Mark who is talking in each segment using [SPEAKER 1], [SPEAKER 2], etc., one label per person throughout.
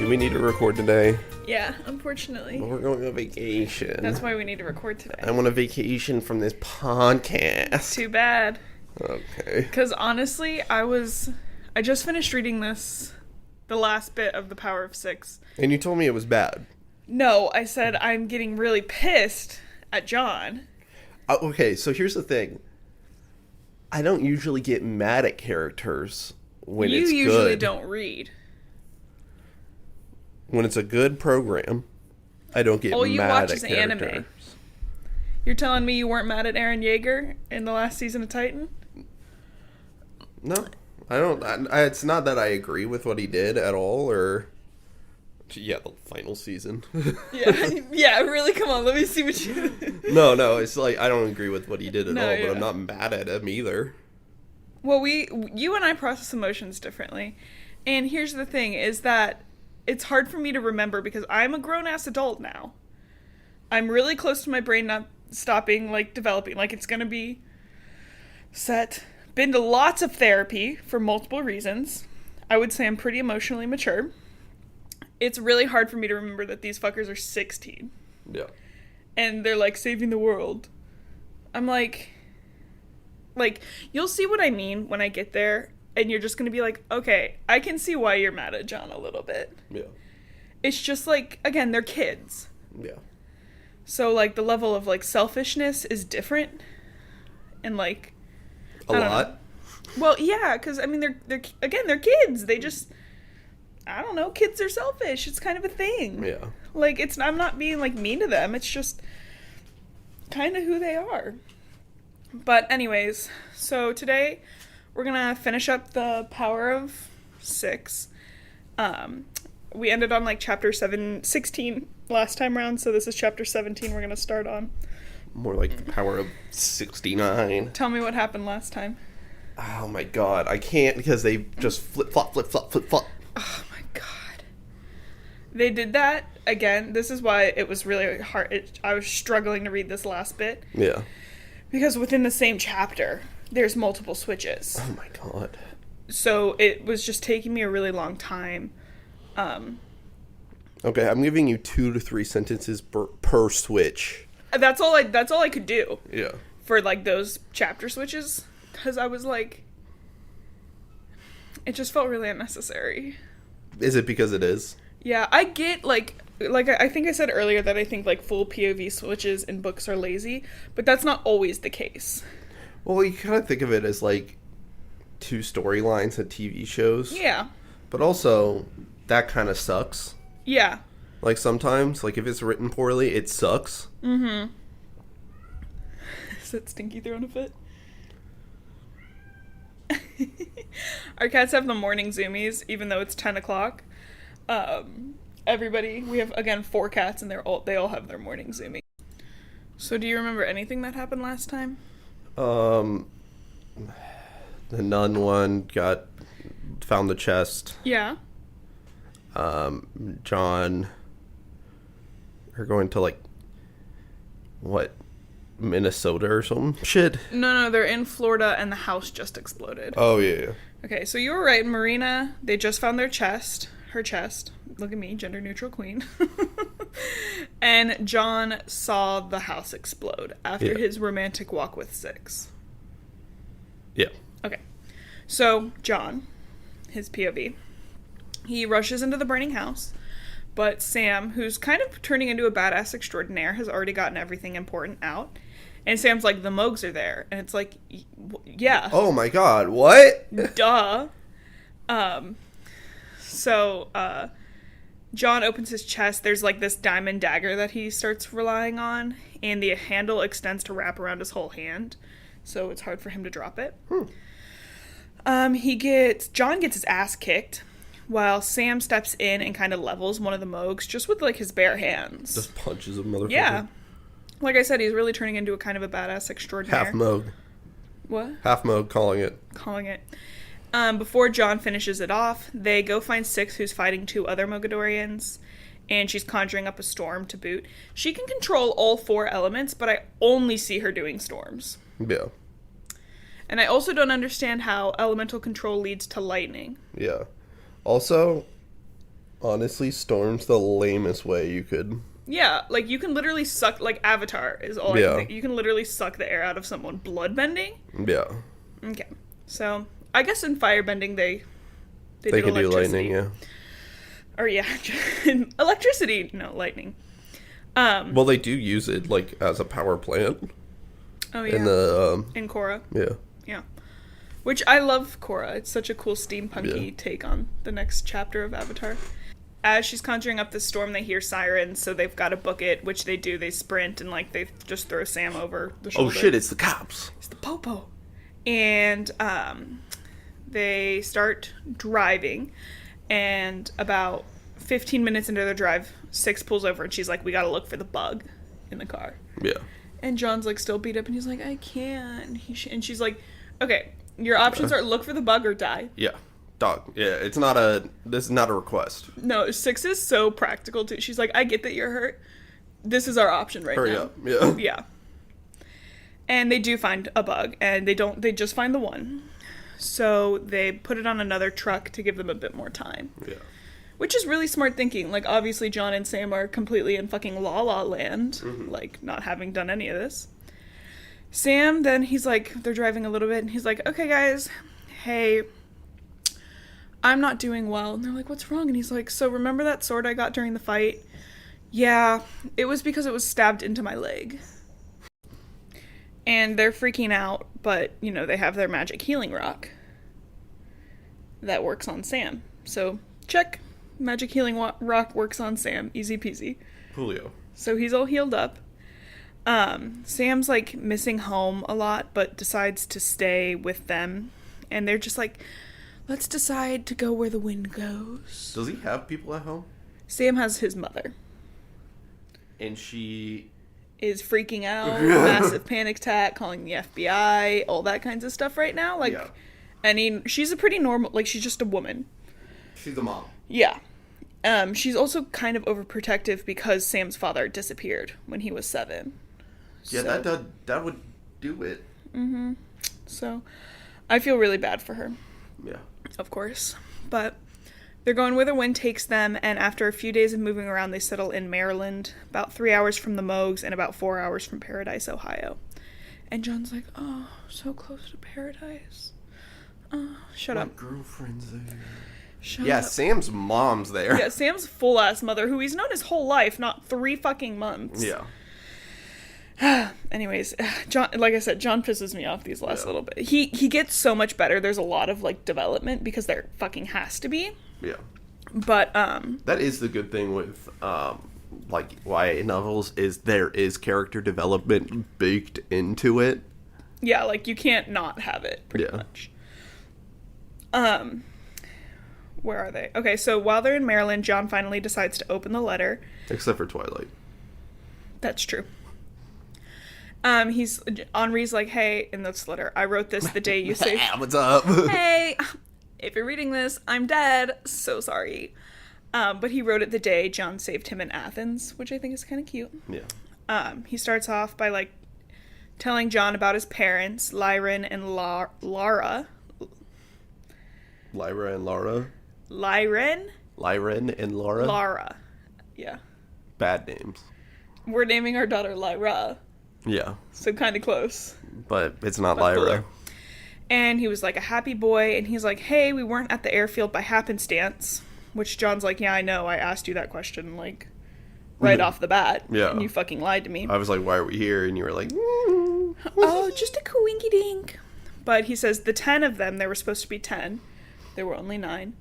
[SPEAKER 1] Do we need to record today?
[SPEAKER 2] Yeah, unfortunately.
[SPEAKER 1] We're going on vacation.
[SPEAKER 2] That's why we need to record today.
[SPEAKER 1] I want a vacation from this podcast.
[SPEAKER 2] Too bad.
[SPEAKER 1] Okay.
[SPEAKER 2] Because honestly, I just finished reading the last bit of The Power of Six.
[SPEAKER 1] And you told me it was bad.
[SPEAKER 2] No, I said I'm getting really pissed at John.
[SPEAKER 1] Okay, so here's the thing. I don't usually get mad at characters when it's good.
[SPEAKER 2] You usually don't read.
[SPEAKER 1] When it's a good program, I don't get
[SPEAKER 2] All you
[SPEAKER 1] mad
[SPEAKER 2] watch
[SPEAKER 1] at
[SPEAKER 2] is
[SPEAKER 1] characters.
[SPEAKER 2] anime. You're telling me you weren't mad at Eren Yeager in the last season of Titan?
[SPEAKER 1] No, I don't. It's not that I agree with what he did at all, or... Yeah, the final season.
[SPEAKER 2] Yeah, really, come on, let me see what you...
[SPEAKER 1] No, it's like, I don't agree with what he did at all,
[SPEAKER 2] yeah.
[SPEAKER 1] but I'm not mad at him either.
[SPEAKER 2] Well, you and I process emotions differently. And here's the thing, is that it's hard for me to remember because I'm a grown-ass adult now. I'm really close to my brain not stopping, developing. It's gonna be set. Been to lots of therapy for multiple reasons. I would say I'm pretty emotionally mature. It's really hard for me to remember that these fuckers are 16.
[SPEAKER 1] Yeah.
[SPEAKER 2] And they're, saving the world. I'm like, you'll see what I mean when I get there, and you're just gonna be like, okay, I can see why you're mad at John a little bit.
[SPEAKER 1] Yeah.
[SPEAKER 2] It's just, again, they're kids.
[SPEAKER 1] Yeah.
[SPEAKER 2] So, the level of, selfishness is different. And,
[SPEAKER 1] A lot?
[SPEAKER 2] Well, yeah, because, I mean, they're kids. They just... I don't know, kids are selfish. It's kind of a thing.
[SPEAKER 1] Yeah.
[SPEAKER 2] I'm not being, mean to them. It's just kind of who they are. But anyways, so today we're going to finish up The Power of Six. We ended on, chapter 16 last time around, so this is chapter 17 we're going to start on.
[SPEAKER 1] More like The Power of 69.
[SPEAKER 2] Tell me what happened last time.
[SPEAKER 1] Oh my god, I can't because they just flip-flop.
[SPEAKER 2] Oh my god. They did that again. This is why it was really hard. I was struggling to read this last bit.
[SPEAKER 1] Yeah. Because
[SPEAKER 2] within the same chapter, there's multiple switches.
[SPEAKER 1] Oh my god.
[SPEAKER 2] So it was just taking me a really long time.
[SPEAKER 1] Okay, I'm giving you 2 to 3 sentences per switch.
[SPEAKER 2] That's all I could do.
[SPEAKER 1] Yeah.
[SPEAKER 2] For those chapter switches. Because I was it just felt really unnecessary.
[SPEAKER 1] Is it because it is?
[SPEAKER 2] Yeah, I get, I think I said earlier that I think, full POV switches in books are lazy, but that's not always the case.
[SPEAKER 1] Well, you kind of think of it as, 2 storylines in TV shows.
[SPEAKER 2] Yeah.
[SPEAKER 1] But also, that kind of sucks.
[SPEAKER 2] Yeah.
[SPEAKER 1] Sometimes, if it's written poorly, it sucks.
[SPEAKER 2] Mm-hmm. Is that Stinky throwing a fit? Our cats have the morning zoomies, even though it's 10 o'clock. We have, again, 4 cats, and they all have their morning zoomie. So do you remember anything that happened last time?
[SPEAKER 1] The nun one found the chest.
[SPEAKER 2] Yeah.
[SPEAKER 1] John are going to, Minnesota or some shit?
[SPEAKER 2] No, they're in Florida and the house just exploded.
[SPEAKER 1] Oh, yeah.
[SPEAKER 2] Okay, so you were right, Marina. They just found her chest. Look at me, gender neutral queen. And John saw the house explode after his romantic walk with Six.
[SPEAKER 1] Yeah.
[SPEAKER 2] Okay. So, John, his POV, he rushes into the burning house, but Sam, who's kind of turning into a badass extraordinaire, has already gotten everything important out. And Sam's like, the Moogs are there. And it's like, yeah.
[SPEAKER 1] Oh my god, what?
[SPEAKER 2] Duh. So, John opens his chest. There's, this diamond dagger that he starts relying on. And the handle extends to wrap around his whole hand. So it's hard for him to drop it. John gets his ass kicked. While Sam steps in and kind of levels one of the Moogs just with, his bare hands.
[SPEAKER 1] Just punches a motherfucker.
[SPEAKER 2] Yeah. Like I said, he's really turning into a kind of a badass extraordinaire.
[SPEAKER 1] Half Moog.
[SPEAKER 2] What?
[SPEAKER 1] Half Moog, calling it.
[SPEAKER 2] Before John finishes it off, they go find Six, who's fighting 2 other Mogadorians, and she's conjuring up a storm to boot. She can control all 4 elements, but I only see her doing storms.
[SPEAKER 1] Yeah.
[SPEAKER 2] And I also don't understand how elemental control leads to lightning.
[SPEAKER 1] Yeah. Also, Honestly, Storm's the lamest way you could...
[SPEAKER 2] Yeah, like, you can literally suck, like, Avatar is all I can think. You can literally suck the air out of someone. Bloodbending?
[SPEAKER 1] Yeah.
[SPEAKER 2] Okay. So, I guess in firebending, they
[SPEAKER 1] can do lightning, yeah.
[SPEAKER 2] Or, yeah, electricity, no, lightning.
[SPEAKER 1] Well, they do use it, like, as a power plant.
[SPEAKER 2] Oh, yeah. In Korra.
[SPEAKER 1] Yeah.
[SPEAKER 2] Yeah. Which, I love Korra. It's such a cool steampunky take on the next chapter of Avatar. As she's conjuring up this storm, they hear sirens, so they've got to book it, which they do. They sprint, and, like, they just throw Sam over the shoulder.
[SPEAKER 1] Oh, shit, it's the cops.
[SPEAKER 2] It's the Popo. And, they start driving, and about 15 minutes into their drive, Six pulls over, and she's like, we gotta look for the bug in the car.
[SPEAKER 1] Yeah.
[SPEAKER 2] And John's, like, still beat up, and he's like, I can't. And she's like, okay, your options are look for the bug or die.
[SPEAKER 1] Yeah. Dog. Yeah, this is not a request.
[SPEAKER 2] No, Six is so practical, too. She's like, I get that you're hurt. This is our option right now.
[SPEAKER 1] Hurry up. Yeah.
[SPEAKER 2] Yeah. And they do find a bug, and they just find the one. So they put it on another truck to give them a bit more time.
[SPEAKER 1] Yeah.
[SPEAKER 2] Which is really smart thinking. Like, obviously, John and Sam are completely in fucking La La Land, like, not having done any of this. Sam, then he's like, they're driving a little bit, and he's like, okay, guys, hey, I'm not doing well. And they're like, what's wrong? And he's like, so remember that sword I got during the fight? Yeah, it was because it was stabbed into my leg. And they're freaking out, but, you know, they have their magic healing rock that works on Sam. So, check. Magic healing rock works on Sam. Easy peasy.
[SPEAKER 1] Julio.
[SPEAKER 2] So he's all healed up. Sam's, like, missing home a lot, but decides to stay with them. And they're just like, let's decide to go where the wind goes.
[SPEAKER 1] Does he have people at home?
[SPEAKER 2] Sam has his mother.
[SPEAKER 1] And she...
[SPEAKER 2] is freaking out, massive panic attack, calling the FBI, all that kinds of stuff right now. Like, I mean, she's a pretty normal, like, she's just a woman.
[SPEAKER 1] She's a mom.
[SPEAKER 2] Yeah. She's also kind of overprotective because Sam's father disappeared when he was 7.
[SPEAKER 1] Yeah, so, that would do it.
[SPEAKER 2] Mm-hmm. So, I feel really bad for her.
[SPEAKER 1] Yeah.
[SPEAKER 2] Of course. But they're going where the wind takes them, and after a few days of moving around, they settle in Maryland, about 3 hours from the Mogs and about 4 hours from Paradise, Ohio. And John's like, oh, so close to Paradise. Oh, shut up.
[SPEAKER 1] My girlfriend's there.
[SPEAKER 2] Shut up.
[SPEAKER 1] Sam's mom's there.
[SPEAKER 2] Yeah, Sam's full-ass mother, who he's known his whole life, not 3 fucking months.
[SPEAKER 1] Yeah.
[SPEAKER 2] Anyways, John, like I said, John pisses me off these last little bit. He gets so much better. There's a lot of, like, development because there fucking has to be.
[SPEAKER 1] Yeah.
[SPEAKER 2] But,
[SPEAKER 1] that is the good thing with, like, YA novels, is there is character development baked into it.
[SPEAKER 2] Yeah, like, you can't not have it, pretty much. Where are they? Okay, so while they're in Maryland, John finally decides to open the letter.
[SPEAKER 1] Except for Twilight.
[SPEAKER 2] That's true. Henri's like, hey, in this letter, I wrote this the day you saved...
[SPEAKER 1] What's up?
[SPEAKER 2] Hey, if you're reading this, I'm dead. So sorry. But he wrote it the day John saved him in Athens, which I think is kind of cute.
[SPEAKER 1] Yeah.
[SPEAKER 2] He starts off by, like, telling John about his parents, Lyran and Lara.
[SPEAKER 1] Lyra and Laura?
[SPEAKER 2] Lyran
[SPEAKER 1] and Laura?
[SPEAKER 2] Lara. Yeah.
[SPEAKER 1] Bad names.
[SPEAKER 2] We're naming our daughter Lyra.
[SPEAKER 1] Yeah.
[SPEAKER 2] So kind of close.
[SPEAKER 1] But it's not Lyra.
[SPEAKER 2] Cooler. And he was like a happy boy, and he's like, hey, we weren't at the airfield by happenstance. Which John's like, yeah, I know, I asked you that question, like, right off the bat.
[SPEAKER 1] Yeah.
[SPEAKER 2] And you fucking lied to me.
[SPEAKER 1] I was like, why are we here? And you were like,
[SPEAKER 2] oh, just a coinky-dink. But he says the 10 of them, there were supposed to be 10, there were only 9,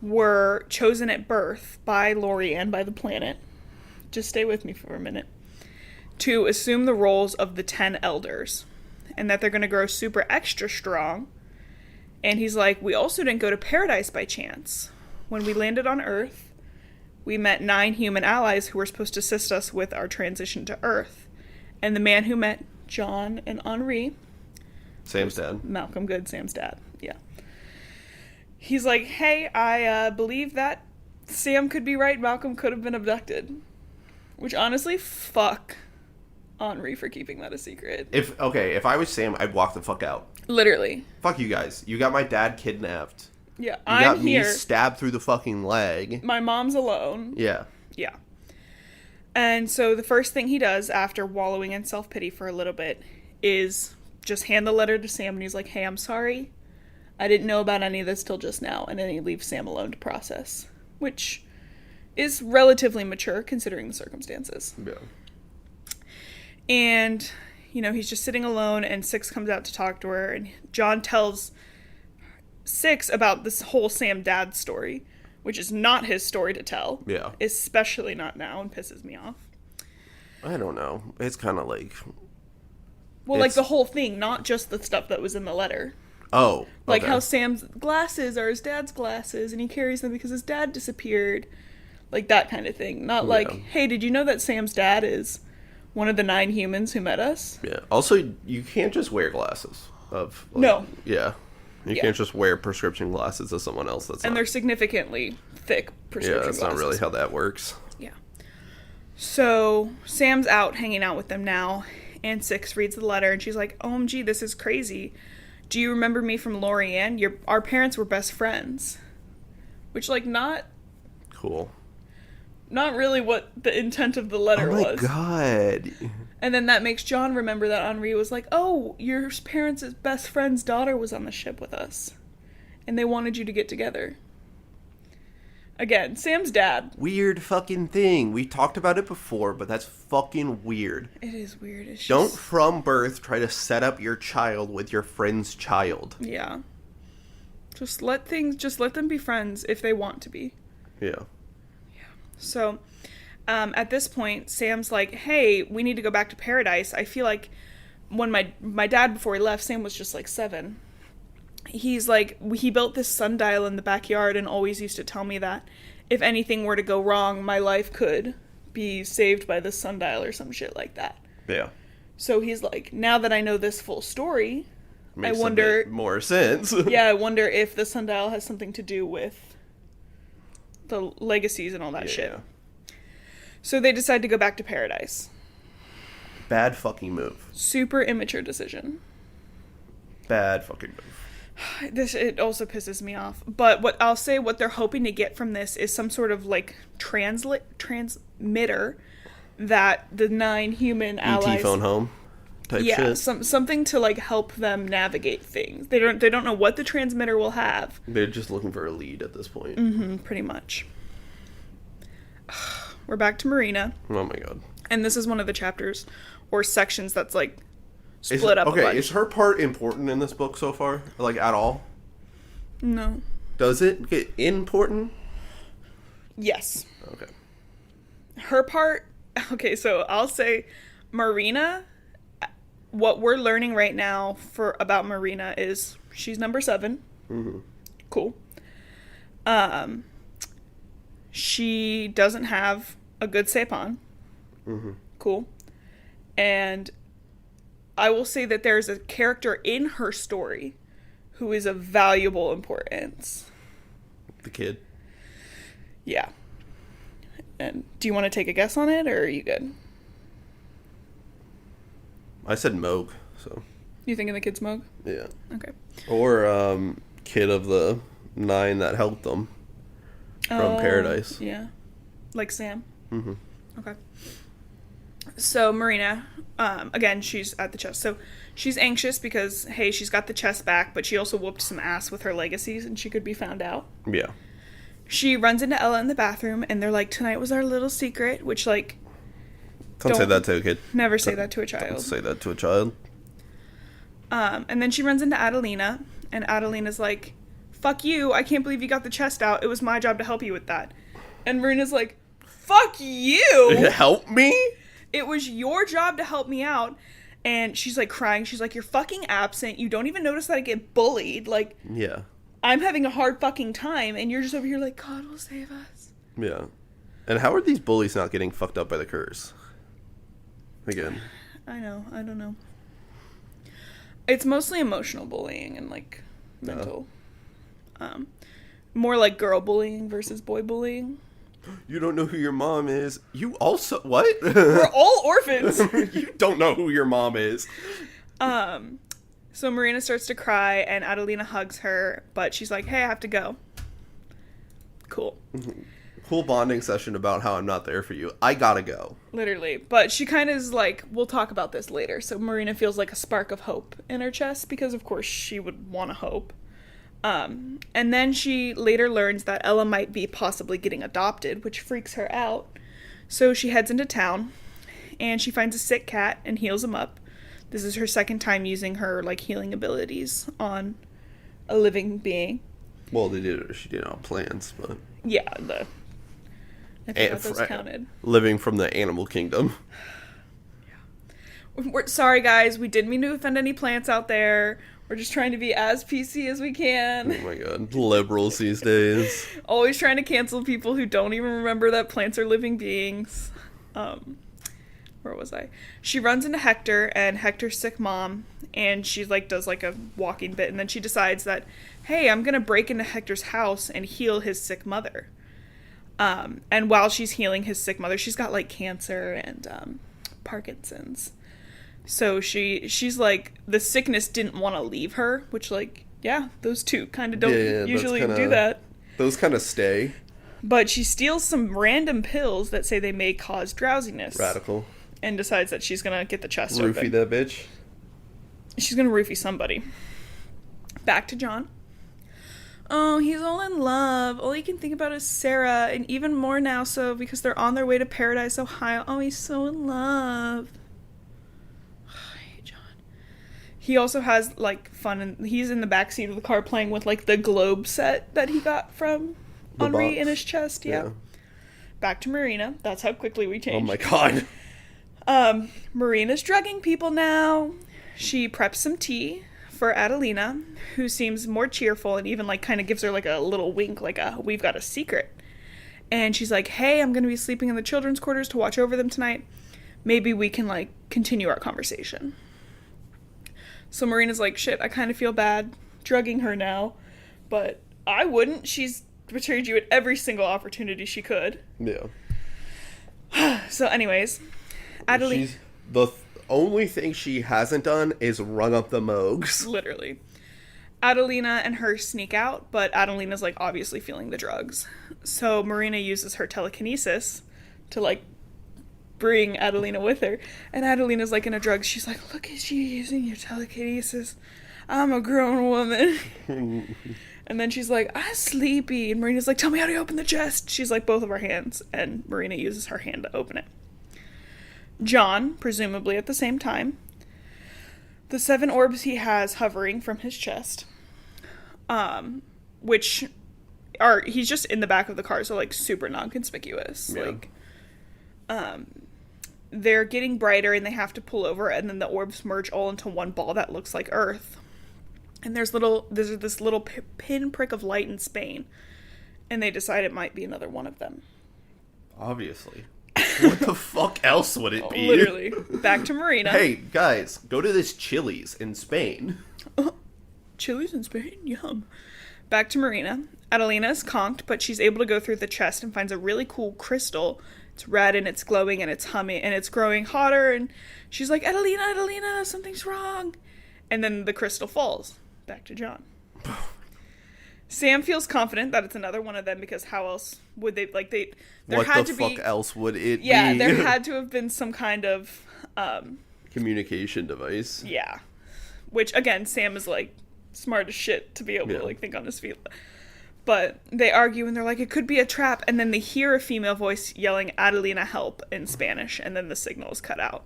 [SPEAKER 2] were chosen at birth by Lori and by the planet. Just stay with me for a minute. To assume the roles of the 10 elders. And that they're going to grow super extra strong. And he's like, we also didn't go to paradise by chance. When we landed on Earth, we met 9 human allies who were supposed to assist us with our transition to Earth. And the man who met John and Henri...
[SPEAKER 1] Sam's dad.
[SPEAKER 2] Malcolm Good, Sam's dad. Yeah. He's like, hey, I believe that Sam could be right. Malcolm could have been abducted. Which, honestly, fuck Henri for keeping that a secret.
[SPEAKER 1] If I was Sam, I'd walk the fuck out.
[SPEAKER 2] Literally.
[SPEAKER 1] Fuck you guys. You got my dad kidnapped.
[SPEAKER 2] Yeah,
[SPEAKER 1] You
[SPEAKER 2] I'm
[SPEAKER 1] got me
[SPEAKER 2] here.
[SPEAKER 1] stabbed through the fucking leg.
[SPEAKER 2] My mom's alone.
[SPEAKER 1] Yeah.
[SPEAKER 2] Yeah. And so the first thing he does after wallowing in self-pity for a little bit is just hand the letter to Sam, and he's like, hey, I'm sorry. I didn't know about any of this till just now. And then he leaves Sam alone to process, which is relatively mature considering the circumstances.
[SPEAKER 1] Yeah.
[SPEAKER 2] And, he's just sitting alone, and Six comes out to talk to her, and John tells Six about this whole Sam dad story, which is not his story to tell.
[SPEAKER 1] Yeah.
[SPEAKER 2] Especially not now, and pisses me off.
[SPEAKER 1] I don't know. It's kind of like...
[SPEAKER 2] Well, like the whole thing, not just the stuff that was in the letter.
[SPEAKER 1] Oh. Okay.
[SPEAKER 2] Like how Sam's glasses are his dad's glasses, and he carries them because his dad disappeared. Like that kind of thing. Not like, hey, did you know that Sam's dad is one of the 9 humans who met us?
[SPEAKER 1] Yeah. Also, you can't just wear glasses.
[SPEAKER 2] No.
[SPEAKER 1] Yeah. You can't just wear prescription glasses of someone else.
[SPEAKER 2] They're significantly thick prescription glasses.
[SPEAKER 1] Yeah, that's not really how that works.
[SPEAKER 2] Yeah. So, Sam's out hanging out with them now, and Six reads the letter, and she's like, OMG, this is crazy. Do you remember me from Lorianne? Our parents were best friends. Which, not...
[SPEAKER 1] Cool.
[SPEAKER 2] Not really what the intent of the letter was.
[SPEAKER 1] Oh my god.
[SPEAKER 2] And then that makes John remember that Henri was like, oh, your parents' best friend's daughter was on the ship with us. And they wanted you to get together. Again, Sam's dad.
[SPEAKER 1] Weird fucking thing. We talked about it before, but that's fucking weird.
[SPEAKER 2] It is weird. It's
[SPEAKER 1] Don't from birth try to set up your child with your friend's child.
[SPEAKER 2] Yeah. Just let them be friends if they want to be.
[SPEAKER 1] Yeah.
[SPEAKER 2] So, at this point, Sam's like, hey, we need to go back to Paradise. I feel like when my dad, before he left, Sam was just 7. He's like, he built this sundial in the backyard and always used to tell me that if anything were to go wrong, my life could be saved by this sundial or some shit like that.
[SPEAKER 1] Yeah.
[SPEAKER 2] So he's like, now that I know this full story,
[SPEAKER 1] Makes
[SPEAKER 2] I wonder...
[SPEAKER 1] a bit more sense.
[SPEAKER 2] Yeah, I wonder if the sundial has something to do with the legacies and all that shit. So they decide to go back to Paradise.
[SPEAKER 1] Bad fucking move.
[SPEAKER 2] Super immature decision.
[SPEAKER 1] Bad fucking move.
[SPEAKER 2] It also pisses me off. But what they're hoping to get from this is some sort of transmitter that the 9 human allies...
[SPEAKER 1] ET phone home type shit.
[SPEAKER 2] Yeah, something to help them navigate things. They don't know what the transmitter will have.
[SPEAKER 1] They're just looking for a lead at this point.
[SPEAKER 2] Mm-hmm, pretty much. We're back to Marina.
[SPEAKER 1] Oh my god.
[SPEAKER 2] And this is one of the chapters or sections that's split up a bunch.
[SPEAKER 1] Okay, is her part important in this book so far? At all?
[SPEAKER 2] No.
[SPEAKER 1] Does it get important?
[SPEAKER 2] Yes.
[SPEAKER 1] Okay.
[SPEAKER 2] Her part... Okay, so I'll say Marina... What we're learning right now about Marina is she's number 7.
[SPEAKER 1] Mm-hmm.
[SPEAKER 2] Cool. She doesn't have a good sapon.
[SPEAKER 1] Mm-hmm.
[SPEAKER 2] Cool. And I will say that there's a character in her story who is of valuable importance.
[SPEAKER 1] The kid.
[SPEAKER 2] Yeah. And do you want to take a guess on it, or are you good?
[SPEAKER 1] I said Moog, so...
[SPEAKER 2] You thinking the kid's Moog?
[SPEAKER 1] Yeah.
[SPEAKER 2] Okay.
[SPEAKER 1] Or, kid of the 9 that helped them from Paradise.
[SPEAKER 2] Yeah. Like Sam?
[SPEAKER 1] Mm-hmm.
[SPEAKER 2] Okay. So, Marina, again, she's at the chest. So, she's anxious because, hey, she's got the chest back, but she also whooped some ass with her legacies, and she could be found out.
[SPEAKER 1] Yeah.
[SPEAKER 2] She runs into Ella in the bathroom, and they're like, tonight was our little secret, which,
[SPEAKER 1] Don't say that to a kid.
[SPEAKER 2] Never say that to a child.
[SPEAKER 1] Don't say that to a child.
[SPEAKER 2] And then she runs into Adelina, and Adelina's like, fuck you, I can't believe you got the chest out. It was my job to help you with that. And Marina's like, fuck you!
[SPEAKER 1] Help me?
[SPEAKER 2] It was your job to help me out. And she's crying. She's like, you're fucking absent. You don't even notice that I get bullied.
[SPEAKER 1] Yeah.
[SPEAKER 2] I'm having a hard fucking time, and you're just over here God will save us.
[SPEAKER 1] Yeah. And how are these bullies not getting fucked up by the curse? Again.
[SPEAKER 2] I know. I don't know. It's mostly emotional bullying and mental. More like girl bullying versus boy bullying.
[SPEAKER 1] You don't know who your mom is. You also... What?
[SPEAKER 2] We're all orphans.
[SPEAKER 1] You don't know who your mom is.
[SPEAKER 2] So Marina starts to cry, and Adelina hugs her, but she's like, hey, I have to go. Cool.
[SPEAKER 1] Cool bonding session about how I'm not there for you. I gotta go.
[SPEAKER 2] Literally. But she kind of is like, we'll talk about this later. So Marina feels like a spark of hope in her chest, because of course she would want to hope. And then she later learns that Ella might be possibly getting adopted, which freaks her out. So she heads into town, and she finds a sick cat and heals him up. This is her second time using her, like, healing abilities on a living being.
[SPEAKER 1] Well, she did it on plants, but...
[SPEAKER 2] Yeah, I forgot those counted.
[SPEAKER 1] Living from the animal kingdom.
[SPEAKER 2] We're sorry, guys. We didn't mean to offend any plants out there. We're just trying to be as PC as we can.
[SPEAKER 1] Oh my god. Liberals these days.
[SPEAKER 2] Always trying to cancel people who don't even remember that plants are living beings. Where was I? She runs into Hector and Hector's sick mom, and she does a walking bit, and then she decides that, hey, I'm gonna break into Hector's house and heal his sick mother. And while she's healing his sick mother, she's got cancer and Parkinson's. So she's like, the sickness didn't want to leave her, which yeah, those two kind of don't usually do that.
[SPEAKER 1] Those kind of stay.
[SPEAKER 2] But she steals some random pills that say they may cause drowsiness.
[SPEAKER 1] Radical.
[SPEAKER 2] And decides that she's going to get the chest
[SPEAKER 1] open. Roofie that bitch.
[SPEAKER 2] She's going to roofie somebody. Back to John. Oh, he's all in love. All he can think about is Sarah, and even more now so because they're on their way to Paradise, Ohio. Oh, he's so in love. I hate John. He also has, fun, and he's in the backseat of the car playing with, the globe set that he got from Henri in his chest. Yeah. Back to Marina. That's how quickly we changed.
[SPEAKER 1] Oh my god.
[SPEAKER 2] Marina's drugging people now. She preps some tea for Adelina, who seems more cheerful and even kind of gives her a little wink, we've got a secret. And she's like, hey, I'm going to be sleeping in the children's quarters to watch over them tonight. Maybe we can continue our conversation. So Marina's like, shit, I kind of feel bad drugging her now, but I wouldn't. She's betrayed you at every single opportunity she could.
[SPEAKER 1] Yeah.
[SPEAKER 2] So anyways, Adelina...
[SPEAKER 1] The only thing she hasn't done is rung up the Moogs.
[SPEAKER 2] Literally. Adelina and her sneak out, but Adelina's obviously feeling the drugs. So Marina uses her telekinesis to bring Adelina with her. And Adelina's in a drug. She's like, look at you using your telekinesis. I'm a grown woman. And then she's like, I'm sleepy. And Marina's like, tell me how to open the chest. She's like, both of our hands. And Marina uses her hand to open it. John, presumably at the same time. The 7 orbs he has hovering from his chest. Which are, he's just in the back of the car, so super non-conspicuous.
[SPEAKER 1] Yeah.
[SPEAKER 2] They're getting brighter and they have to pull over, and then the orbs merge all into one ball that looks like Earth. And there's this little pinprick of light in Spain. And they decide it might be another one of them.
[SPEAKER 1] Obviously. What the fuck else would it be?
[SPEAKER 2] Literally. Back to Marina.
[SPEAKER 1] Hey, guys, go to this Chili's in Spain.
[SPEAKER 2] Chili's in Spain? Yum. Back to Marina. Adelina is conked, but she's able to go through the chest and finds a really cool crystal. It's red and it's glowing and it's humming and it's growing hotter, and she's like, Adelina, something's wrong. And then the crystal falls. Back to John. Sam feels confident that it's another one of them, because how else would they,
[SPEAKER 1] what the fuck else would it be?
[SPEAKER 2] Yeah, there had to have been some kind of
[SPEAKER 1] communication device.
[SPEAKER 2] Yeah. Which, again, Sam is smart as shit to be able to think on his feet. But they argue and they're like, it could be a trap, and then they hear a female voice yelling, Adelina, help, in Spanish, and then the signal is cut out.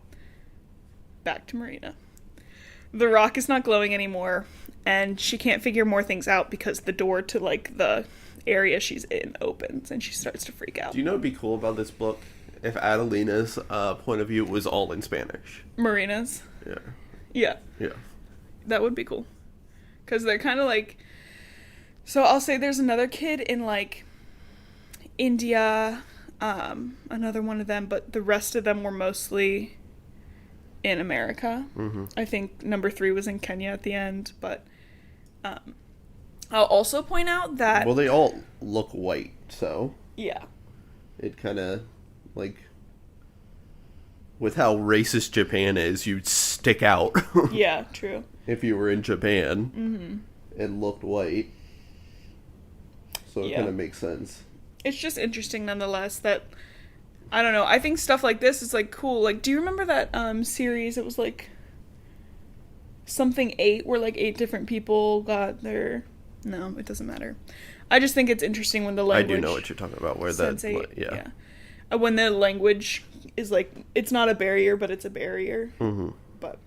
[SPEAKER 2] Back to Marina. The rock is not glowing anymore, and she can't figure more things out because the door to the area she's in opens, and she starts to freak out.
[SPEAKER 1] Do you know what would be cool about this book? If Adelina's point of view was all in Spanish.
[SPEAKER 2] Marina's?
[SPEAKER 1] Yeah.
[SPEAKER 2] Yeah. That would be cool. Because they're kind of so I'll say there's another kid in India, another one of them, but the rest of them were mostly in America.
[SPEAKER 1] Mm-hmm.
[SPEAKER 2] I think number 3 was in Kenya at the end, but I'll also point out that...
[SPEAKER 1] Well, they all look white, so...
[SPEAKER 2] Yeah.
[SPEAKER 1] It kind of, with how racist Japan is, you'd stick out.
[SPEAKER 2] Yeah, true.
[SPEAKER 1] If you were in Japan and looked white. So it kind of makes sense.
[SPEAKER 2] It's just interesting nonetheless that, I don't know, I think stuff like this is, like, cool. Like, do you remember that series? It was, like, something 8, where, like, 8 different people got their... No, it doesn't matter. I just think it's interesting when the language...
[SPEAKER 1] I do know what you're talking about, where that... Yeah.
[SPEAKER 2] When the language is, like, it's not a barrier, but it's a barrier.
[SPEAKER 1] Mm-hmm.
[SPEAKER 2] But...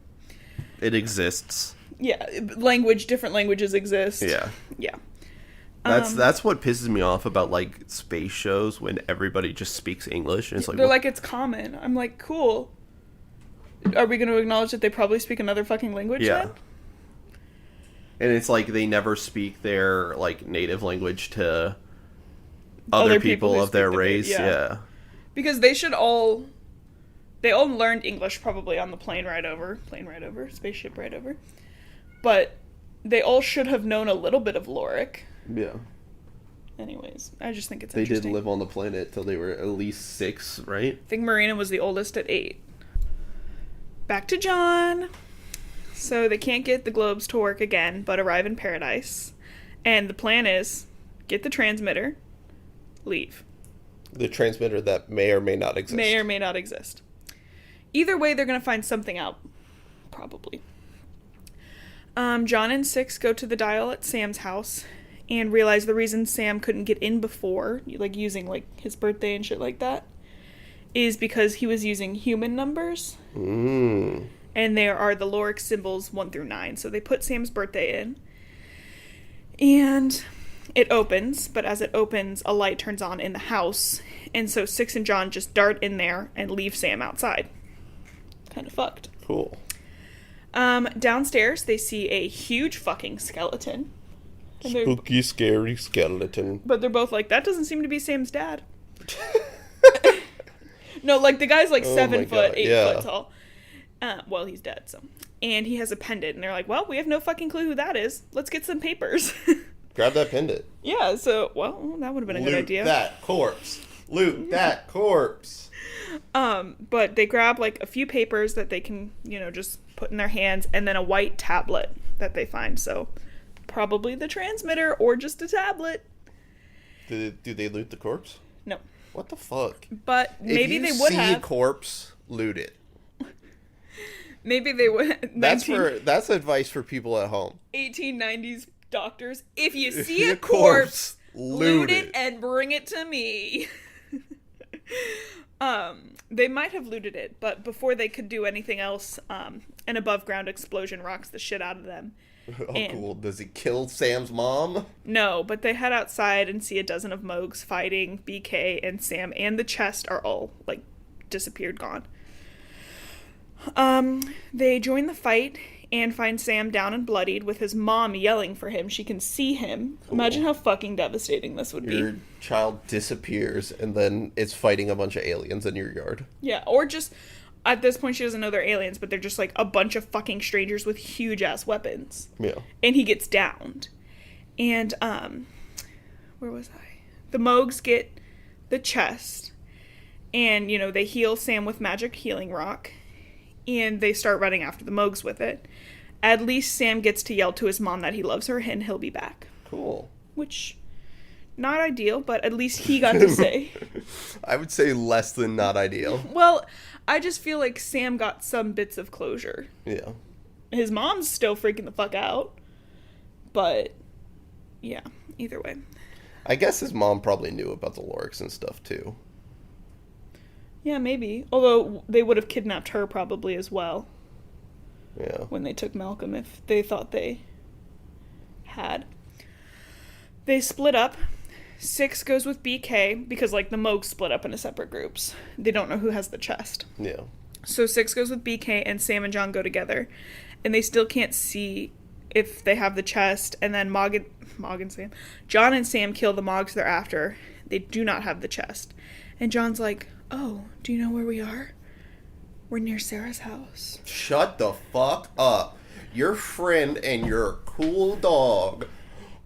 [SPEAKER 1] It exists.
[SPEAKER 2] Yeah, different languages exist.
[SPEAKER 1] Yeah.
[SPEAKER 2] Yeah.
[SPEAKER 1] That's what pisses me off about, like, space shows when everybody just speaks English. And it's like,
[SPEAKER 2] they're like, it's common. I'm like, cool. Are we going to acknowledge that they probably speak another fucking language then?
[SPEAKER 1] And it's like they never speak their, like, native language to other people of their race. Yeah.
[SPEAKER 2] Because they all learned English probably on the plane ride over, spaceship ride over. But they all should have known a little bit of Lorik.
[SPEAKER 1] Yeah.
[SPEAKER 2] Anyways, I just think it's
[SPEAKER 1] interesting. They did live on the planet till they were at least 6, right?
[SPEAKER 2] I think Marina was the oldest at 8. Back to John. So they can't get the globes to work again, but arrive in paradise. And the plan is, get the transmitter, leave.
[SPEAKER 1] The transmitter that may or may not exist.
[SPEAKER 2] May or may not exist. Either way, they're going to find something out. Probably. John and Six go to the dial at Sam's house and realize the reason Sam couldn't get in before, like using like his birthday and shit like that, is because he was using human numbers. And there are the Lorik symbols 1 through 9. So they put Sam's birthday in. And it opens, but as it opens, a light turns on in the house. And so Six and John just dart in there and leave Sam outside. Kind of fucked.
[SPEAKER 1] Cool.
[SPEAKER 2] Downstairs, they see a huge fucking skeleton.
[SPEAKER 1] Spooky, scary skeleton.
[SPEAKER 2] But they're both like, that doesn't seem to be Sam's dad. No, like, the guy's like 7 foot, 8 foot tall. Well, he's dead, so. And he has a pendant, and they're like, well, we have no fucking clue who that is. Let's get some papers.
[SPEAKER 1] Grab that pendant.
[SPEAKER 2] Yeah, so, well, that would have been a good idea.
[SPEAKER 1] Loot that corpse. Loot that corpse.
[SPEAKER 2] But they grab, like, a few papers that they can, just put in their hands, and then a white tablet that they find, so probably the transmitter or just a tablet.
[SPEAKER 1] Do they loot the corpse?
[SPEAKER 2] No.
[SPEAKER 1] What the fuck?
[SPEAKER 2] But maybe they would have.
[SPEAKER 1] If you see a corpse, loot it.
[SPEAKER 2] Maybe they would.
[SPEAKER 1] That's advice for people at home.
[SPEAKER 2] 1890s doctors. If you see a corpse, loot it and bring it to me. They might have looted it, but before they could do anything else, an above ground explosion rocks the shit out of them.
[SPEAKER 1] Cool. Does he kill Sam's mom? No,
[SPEAKER 2] but they head outside and see a dozen of Moogs fighting. BK and Sam and the chest are all, like, disappeared, gone. They join the fight and find Sam down and bloodied with his mom yelling for him. She can see him. Cool. Imagine how fucking devastating this would be.
[SPEAKER 1] Your child disappears and then it's fighting a bunch of aliens in your yard.
[SPEAKER 2] Yeah, or just... At this point, she doesn't know they're aliens, but they're just, like, a bunch of fucking strangers with huge-ass weapons.
[SPEAKER 1] Yeah.
[SPEAKER 2] And he gets downed. And, where was I? The Moogs get the chest. And, they heal Sam with magic healing rock. And they start running after the Moogs with it. At least Sam gets to yell to his mom that he loves her and he'll be back.
[SPEAKER 1] Cool.
[SPEAKER 2] Which, not ideal, but at least he got to say.
[SPEAKER 1] I would say less than not ideal.
[SPEAKER 2] Well... I just feel like Sam got some bits of closure.
[SPEAKER 1] Yeah.
[SPEAKER 2] His mom's still freaking the fuck out. But, yeah, either way.
[SPEAKER 1] I guess his mom probably knew about the Loriks and stuff, too.
[SPEAKER 2] Yeah, maybe. Although, they would have kidnapped her probably as well.
[SPEAKER 1] Yeah.
[SPEAKER 2] When they took Malcolm, if they thought they had. They split up. Six goes with BK because, like, the Moogs split up into separate groups. They don't know who has the chest.
[SPEAKER 1] Yeah.
[SPEAKER 2] So Six goes with BK and Sam and John go together. And they still can't see if they have the chest. And then John and Sam kill the Moogs they're after. They do not have the chest. And John's like, oh, do you know where we are? We're near Sarah's house.
[SPEAKER 1] Shut the fuck up. Your friend and your cool dog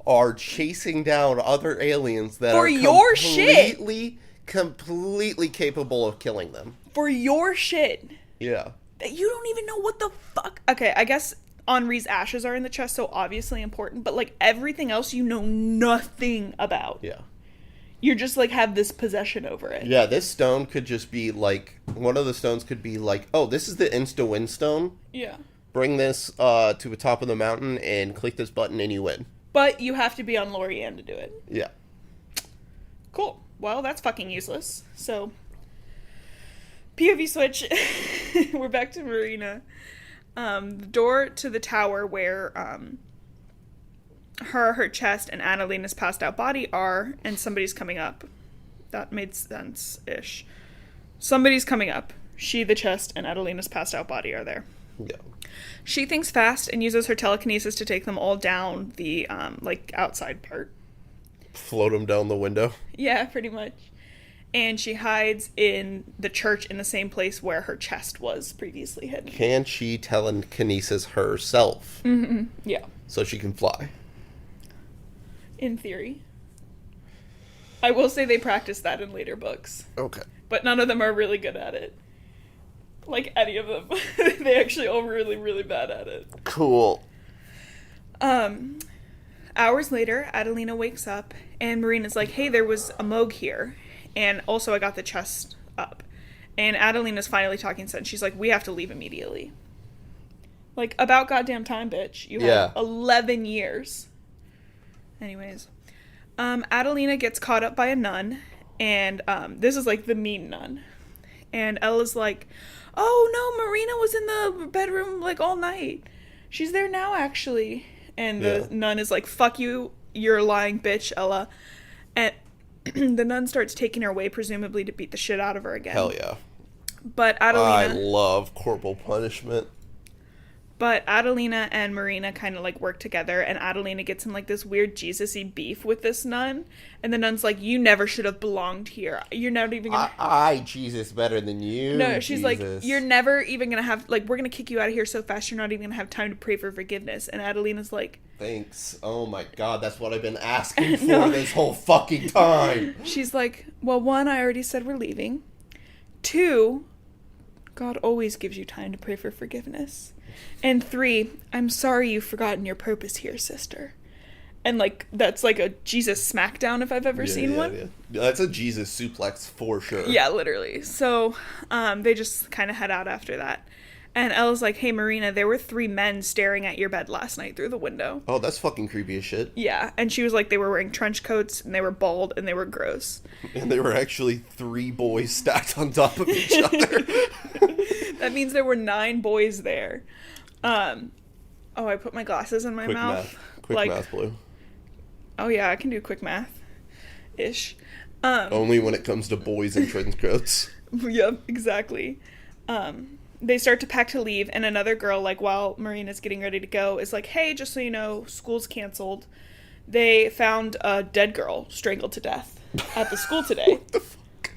[SPEAKER 1] are chasing down other aliens that
[SPEAKER 2] for
[SPEAKER 1] are
[SPEAKER 2] your shit.
[SPEAKER 1] Completely capable of killing them.
[SPEAKER 2] For your shit.
[SPEAKER 1] Yeah.
[SPEAKER 2] that you don't even know what the fuck. Okay, I guess Henri's ashes are in the chest, so obviously important, but like everything else you know nothing about.
[SPEAKER 1] Yeah.
[SPEAKER 2] You're just like have this possession over it.
[SPEAKER 1] Yeah, this stone could just be like, one of the stones could be like, oh, this is the insta-win stone.
[SPEAKER 2] Yeah.
[SPEAKER 1] Bring this to the top of the mountain and click this button and you win.
[SPEAKER 2] But you have to be on Lorianne to do it.
[SPEAKER 1] Yeah.
[SPEAKER 2] Cool. Well, that's fucking useless. So, POV switch. We're back to Marina. The door to the tower where her chest, and Adelina's passed out body are, and somebody's coming up. That made sense-ish. Somebody's coming up. She, the chest, and Adelina's passed out body are there.
[SPEAKER 1] Yeah.
[SPEAKER 2] She thinks fast and uses her telekinesis to take them all down the, outside part.
[SPEAKER 1] Float them down the window.
[SPEAKER 2] Yeah, pretty much. And she hides in the church in the same place where her chest was previously hidden.
[SPEAKER 1] Can she telekinesis herself?
[SPEAKER 2] Mm-hmm. Yeah.
[SPEAKER 1] So she can fly?
[SPEAKER 2] In theory. I will say they practice that in later books.
[SPEAKER 1] Okay.
[SPEAKER 2] But none of them are really good at it. Like, any of them. They actually all really, really bad at it.
[SPEAKER 1] Cool.
[SPEAKER 2] Hours later, Adelina wakes up, and Marina's like, hey, there was a Moog here. And also, I got the chest up. And Adelina's finally talking sense. She's like, we have to leave immediately. Like, about goddamn time, bitch. You have 11 years. Anyways. Adelina gets caught up by a nun. And this is, like, the mean nun. And Ella's like, oh, no, Marina was in the bedroom, like, all night. She's there now, actually. And the nun is like, fuck you, you're a lying bitch, Ella. And the nun starts taking her away, presumably to beat the shit out of her again.
[SPEAKER 1] Hell yeah.
[SPEAKER 2] But Adelina...
[SPEAKER 1] I love corporal punishment.
[SPEAKER 2] But Adelina and Marina kind of, like, work together, and Adelina gets in, like, this weird Jesus-y beef with this nun, and the nun's like, you never should have belonged here. You're not even gonna...
[SPEAKER 1] I Jesus better than you,
[SPEAKER 2] No, she's
[SPEAKER 1] Jesus.
[SPEAKER 2] like, you're never even gonna have... Like, we're gonna kick you out of here so fast you're not even gonna have time to pray for forgiveness. And Adelina's like...
[SPEAKER 1] Thanks. Oh my god, that's what I've been asking for this whole fucking time.
[SPEAKER 2] She's like, well, 1, I already said we're leaving. 2, God always gives you time to pray for forgiveness. And 3, I'm sorry you've forgotten your purpose here, sister. And, like, that's like a Jesus smackdown if I've ever seen one.
[SPEAKER 1] Yeah. That's a Jesus suplex for sure.
[SPEAKER 2] Yeah, literally. So, they just kind of head out after that. And Ella's like, hey, Marina, there were 3 men staring at your bed last night through the window.
[SPEAKER 1] Oh, that's fucking creepy as shit.
[SPEAKER 2] Yeah, and she was like, they were wearing trench coats, and they were bald, and they were gross.
[SPEAKER 1] And they were actually 3 boys stacked on top of each other.
[SPEAKER 2] That means there were 9 boys there. Oh, I put my glasses in my mouth.
[SPEAKER 1] Quick math, Blue.
[SPEAKER 2] Oh, yeah, I can do quick math-ish.
[SPEAKER 1] Only when it comes to boys in trench coats.
[SPEAKER 2] Yep, exactly. They start to pack to leave, and another girl, like, while Marina's getting ready to go, is like, hey, just so you know, school's canceled. They found a dead girl strangled to death at the school today.
[SPEAKER 1] What the fuck?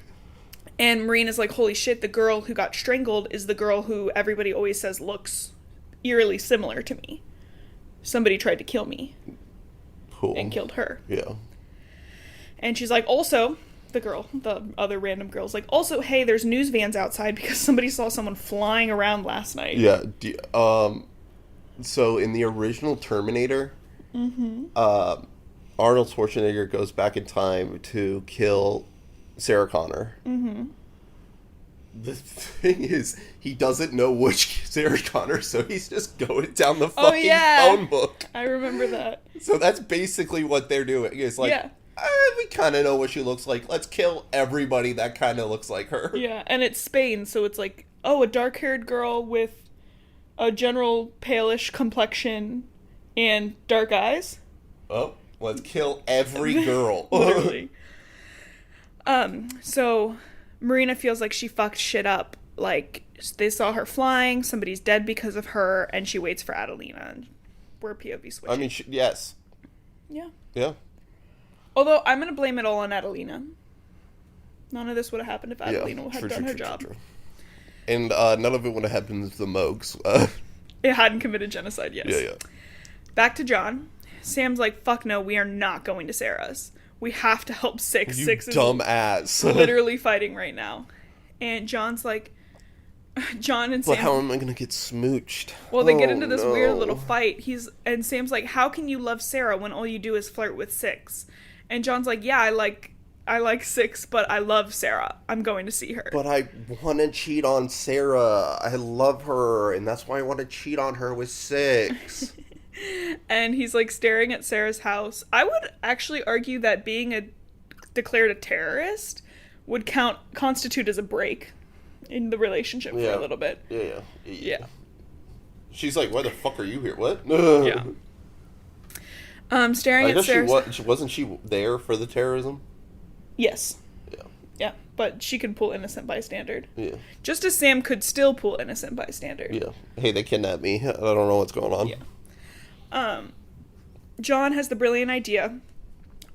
[SPEAKER 2] And Marina's like, holy shit, the girl who got strangled is the girl who everybody always says looks eerily similar to me. Somebody tried to kill me.
[SPEAKER 1] Cool.
[SPEAKER 2] And killed her.
[SPEAKER 1] Yeah. And
[SPEAKER 2] she's like, also... the other random girl's like, also, hey, there's news vans outside because somebody saw someone flying around last night.
[SPEAKER 1] Yeah. So in the original Terminator, Arnold Schwarzenegger goes back in time to kill Sarah Connor. Mm-hmm. The thing is, he doesn't know which Sarah Connor, so he's just going down the fucking phone book.
[SPEAKER 2] I remember that.
[SPEAKER 1] So that's basically what they're doing. It's like, we kind of know what she looks like. Let's kill everybody that kind of looks like her.
[SPEAKER 2] Yeah, and it's Spain, so it's like, oh, a dark-haired girl with a general palish complexion and dark eyes.
[SPEAKER 1] Oh, let's kill every girl.
[SPEAKER 2] Literally. So Marina feels like she fucked shit up. Like, they saw her flying, somebody's dead because of her, and she waits for Adelina. And we're POV switching.
[SPEAKER 1] I mean, yes.
[SPEAKER 2] Yeah.
[SPEAKER 1] Yeah.
[SPEAKER 2] Although, I'm going to blame it all on Adelina. None of this would have happened if Adelina had done her job.
[SPEAKER 1] True. And none of it would have happened if the Moogs.
[SPEAKER 2] It hadn't committed genocide, yes.
[SPEAKER 1] Yeah.
[SPEAKER 2] Back to John. Sam's like, fuck no, we are not going to Sarah's. We have to help Six.
[SPEAKER 1] You
[SPEAKER 2] Six is
[SPEAKER 1] dumb ass.
[SPEAKER 2] literally fighting right now. And John's like, John and
[SPEAKER 1] But
[SPEAKER 2] Sam...
[SPEAKER 1] how am I going to get smooched?
[SPEAKER 2] Well, they get into this weird little fight. And Sam's like, how can you love Sarah when all you do is flirt with Six? And John's like, yeah, I like Six, but I love Sarah. I'm going to see her.
[SPEAKER 1] But I want to cheat on Sarah. I love her, and that's why I want to cheat on her with Six.
[SPEAKER 2] And he's like staring at Sarah's house. I would actually argue that being declared a terrorist would constitute as a break in the relationship for a little bit.
[SPEAKER 1] Yeah. She's like, why the fuck are you here? What?
[SPEAKER 2] Yeah. Staring at Sarah's...
[SPEAKER 1] Wasn't she there for the terrorism?
[SPEAKER 2] Yes.
[SPEAKER 1] Yeah.
[SPEAKER 2] Yeah, but she could pull innocent bystander.
[SPEAKER 1] Yeah.
[SPEAKER 2] Just as Sam could still pull innocent bystander.
[SPEAKER 1] Yeah. Hey, they kidnapped me. I don't know what's going on.
[SPEAKER 2] Yeah. John has the brilliant idea.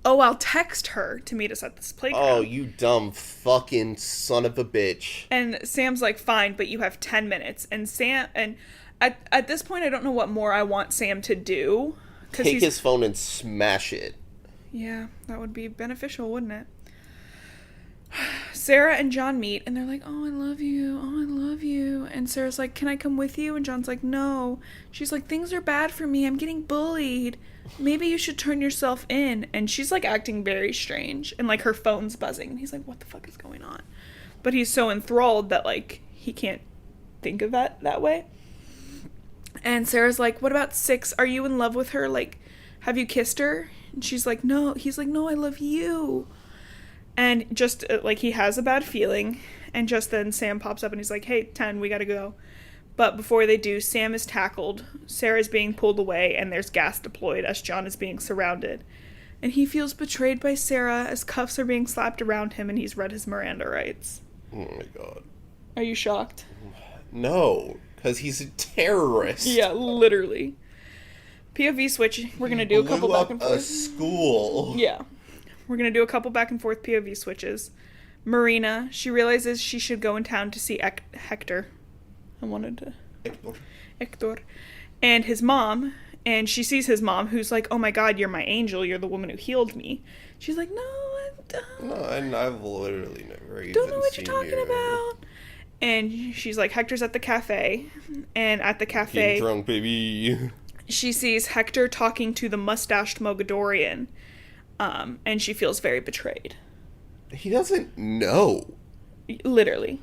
[SPEAKER 2] Oh, I'll text her to meet us at this playground.
[SPEAKER 1] Oh, you dumb fucking son of a bitch.
[SPEAKER 2] And Sam's like, fine, but you have 10 minutes. And at this point, I don't know what more I want Sam to do.
[SPEAKER 1] Take his phone and smash it.
[SPEAKER 2] Yeah, that would be beneficial, wouldn't it? Sarah and John meet, and they're like, oh, I love you. Oh, I love you. And Sarah's like, can I come with you? And John's like, no. She's like, things are bad for me. I'm getting bullied. Maybe you should turn yourself in. And she's like acting very strange. And like her phone's buzzing. And he's like, what the fuck is going on? But he's so enthralled that like he can't think of that way. And Sarah's like, what about Six? Are you in love with her? Like, have you kissed her? And she's like, no. He's like, no, I love you. And just, like, he has a bad feeling. And just then Sam pops up and he's like, hey, 10, we gotta go. But before they do, Sam is tackled. Sarah's being pulled away and there's gas deployed as John is being surrounded. And he feels betrayed by Sarah as cuffs are being slapped around him and he's read his Miranda rights.
[SPEAKER 1] Oh my god.
[SPEAKER 2] Are you shocked?
[SPEAKER 1] No, because he's a terrorist.
[SPEAKER 2] Yeah, literally. POV switch. We're going to do a couple back and forth.
[SPEAKER 1] A school.
[SPEAKER 2] Yeah. We're going to do a couple back and forth POV switches. Marina, she realizes she should go in town to see Hector. I wanted to... Hector. And his mom. And she sees his mom, who's like, oh my god, you're my angel. You're the woman who healed me. She's like, no, I don't.
[SPEAKER 1] No, and I've literally never even
[SPEAKER 2] don't know what
[SPEAKER 1] seen
[SPEAKER 2] you're talking about. And she's like, Hector's at the cafe. And at the cafe...
[SPEAKER 1] Getting drunk, baby.
[SPEAKER 2] She sees Hector talking to the mustached Mogadorian. And she feels very betrayed.
[SPEAKER 1] He doesn't know.
[SPEAKER 2] Literally.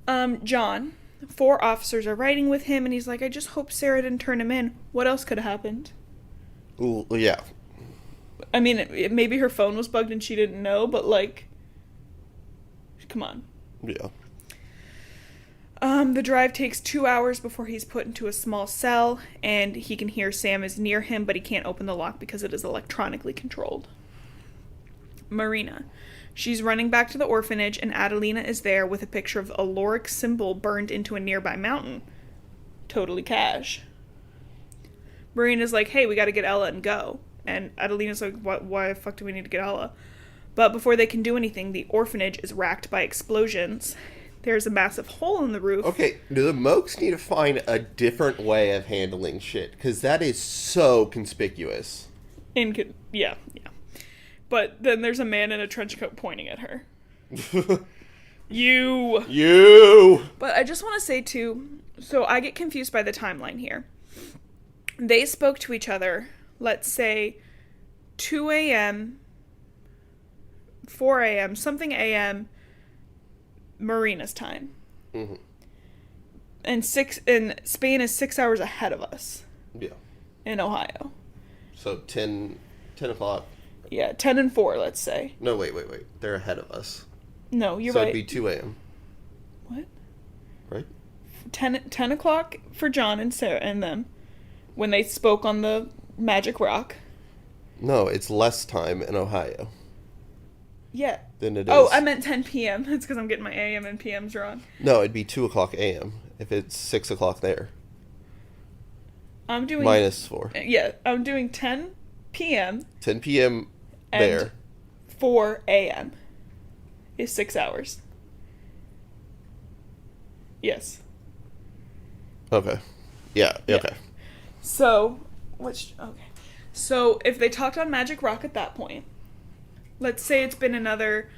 [SPEAKER 2] John, 4 officers are riding with him, and he's like, I just hope Sarah didn't turn him in. What else could have happened?
[SPEAKER 1] Ooh, yeah.
[SPEAKER 2] I mean, maybe her phone was bugged and she didn't know, but, like, come on.
[SPEAKER 1] Yeah.
[SPEAKER 2] The drive takes 2 hours before he's put into a small cell, and he can hear Sam is near him, but he can't open the lock because it is electronically controlled. Marina. She's running back to the orphanage, and Adelina is there with a picture of a Loric symbol burned into a nearby mountain. Totally cash. Marina's like, hey, we gotta get Ella and go. And Adelina's like, why the fuck do we need to get Ella? But before they can do anything, the orphanage is racked by explosions. There's a massive hole in the roof.
[SPEAKER 1] Okay, do the Mokes need to find a different way of handling shit? Because that is so conspicuous.
[SPEAKER 2] Yeah. But then there's a man in a trench coat pointing at her. You! But I just want to say, too, so I get confused by the timeline here. They spoke to each other, let's say, 2 a.m., 4 a.m., something a.m., Marina's time.
[SPEAKER 1] Mm-hmm.
[SPEAKER 2] And Spain is 6 hours ahead of us.
[SPEAKER 1] Yeah.
[SPEAKER 2] In Ohio.
[SPEAKER 1] So 10 o'clock.
[SPEAKER 2] Yeah, 10 and 4, let's say.
[SPEAKER 1] No, wait. They're ahead of us.
[SPEAKER 2] No, you're
[SPEAKER 1] right.
[SPEAKER 2] right.
[SPEAKER 1] So it'd be 2 a.m.
[SPEAKER 2] What?
[SPEAKER 1] Right?
[SPEAKER 2] 10 o'clock for John and Sarah and them when they spoke on the Magic Rock.
[SPEAKER 1] No, it's less time in Ohio.
[SPEAKER 2] Yeah.
[SPEAKER 1] Than it is.
[SPEAKER 2] Oh, I meant 10 p.m. That's because I'm getting my a.m. and p.m.s wrong.
[SPEAKER 1] No, it'd be 2 o'clock a.m. if it's 6 o'clock there.
[SPEAKER 2] I'm doing...
[SPEAKER 1] Minus 4.
[SPEAKER 2] Yeah, I'm doing 10 p.m.
[SPEAKER 1] 10 p.m. there.
[SPEAKER 2] And 4 a.m. is 6 hours. Yes.
[SPEAKER 1] Okay. Yeah. Okay.
[SPEAKER 2] So, So, if they talked on Magic Rock at that point, let's say it's been another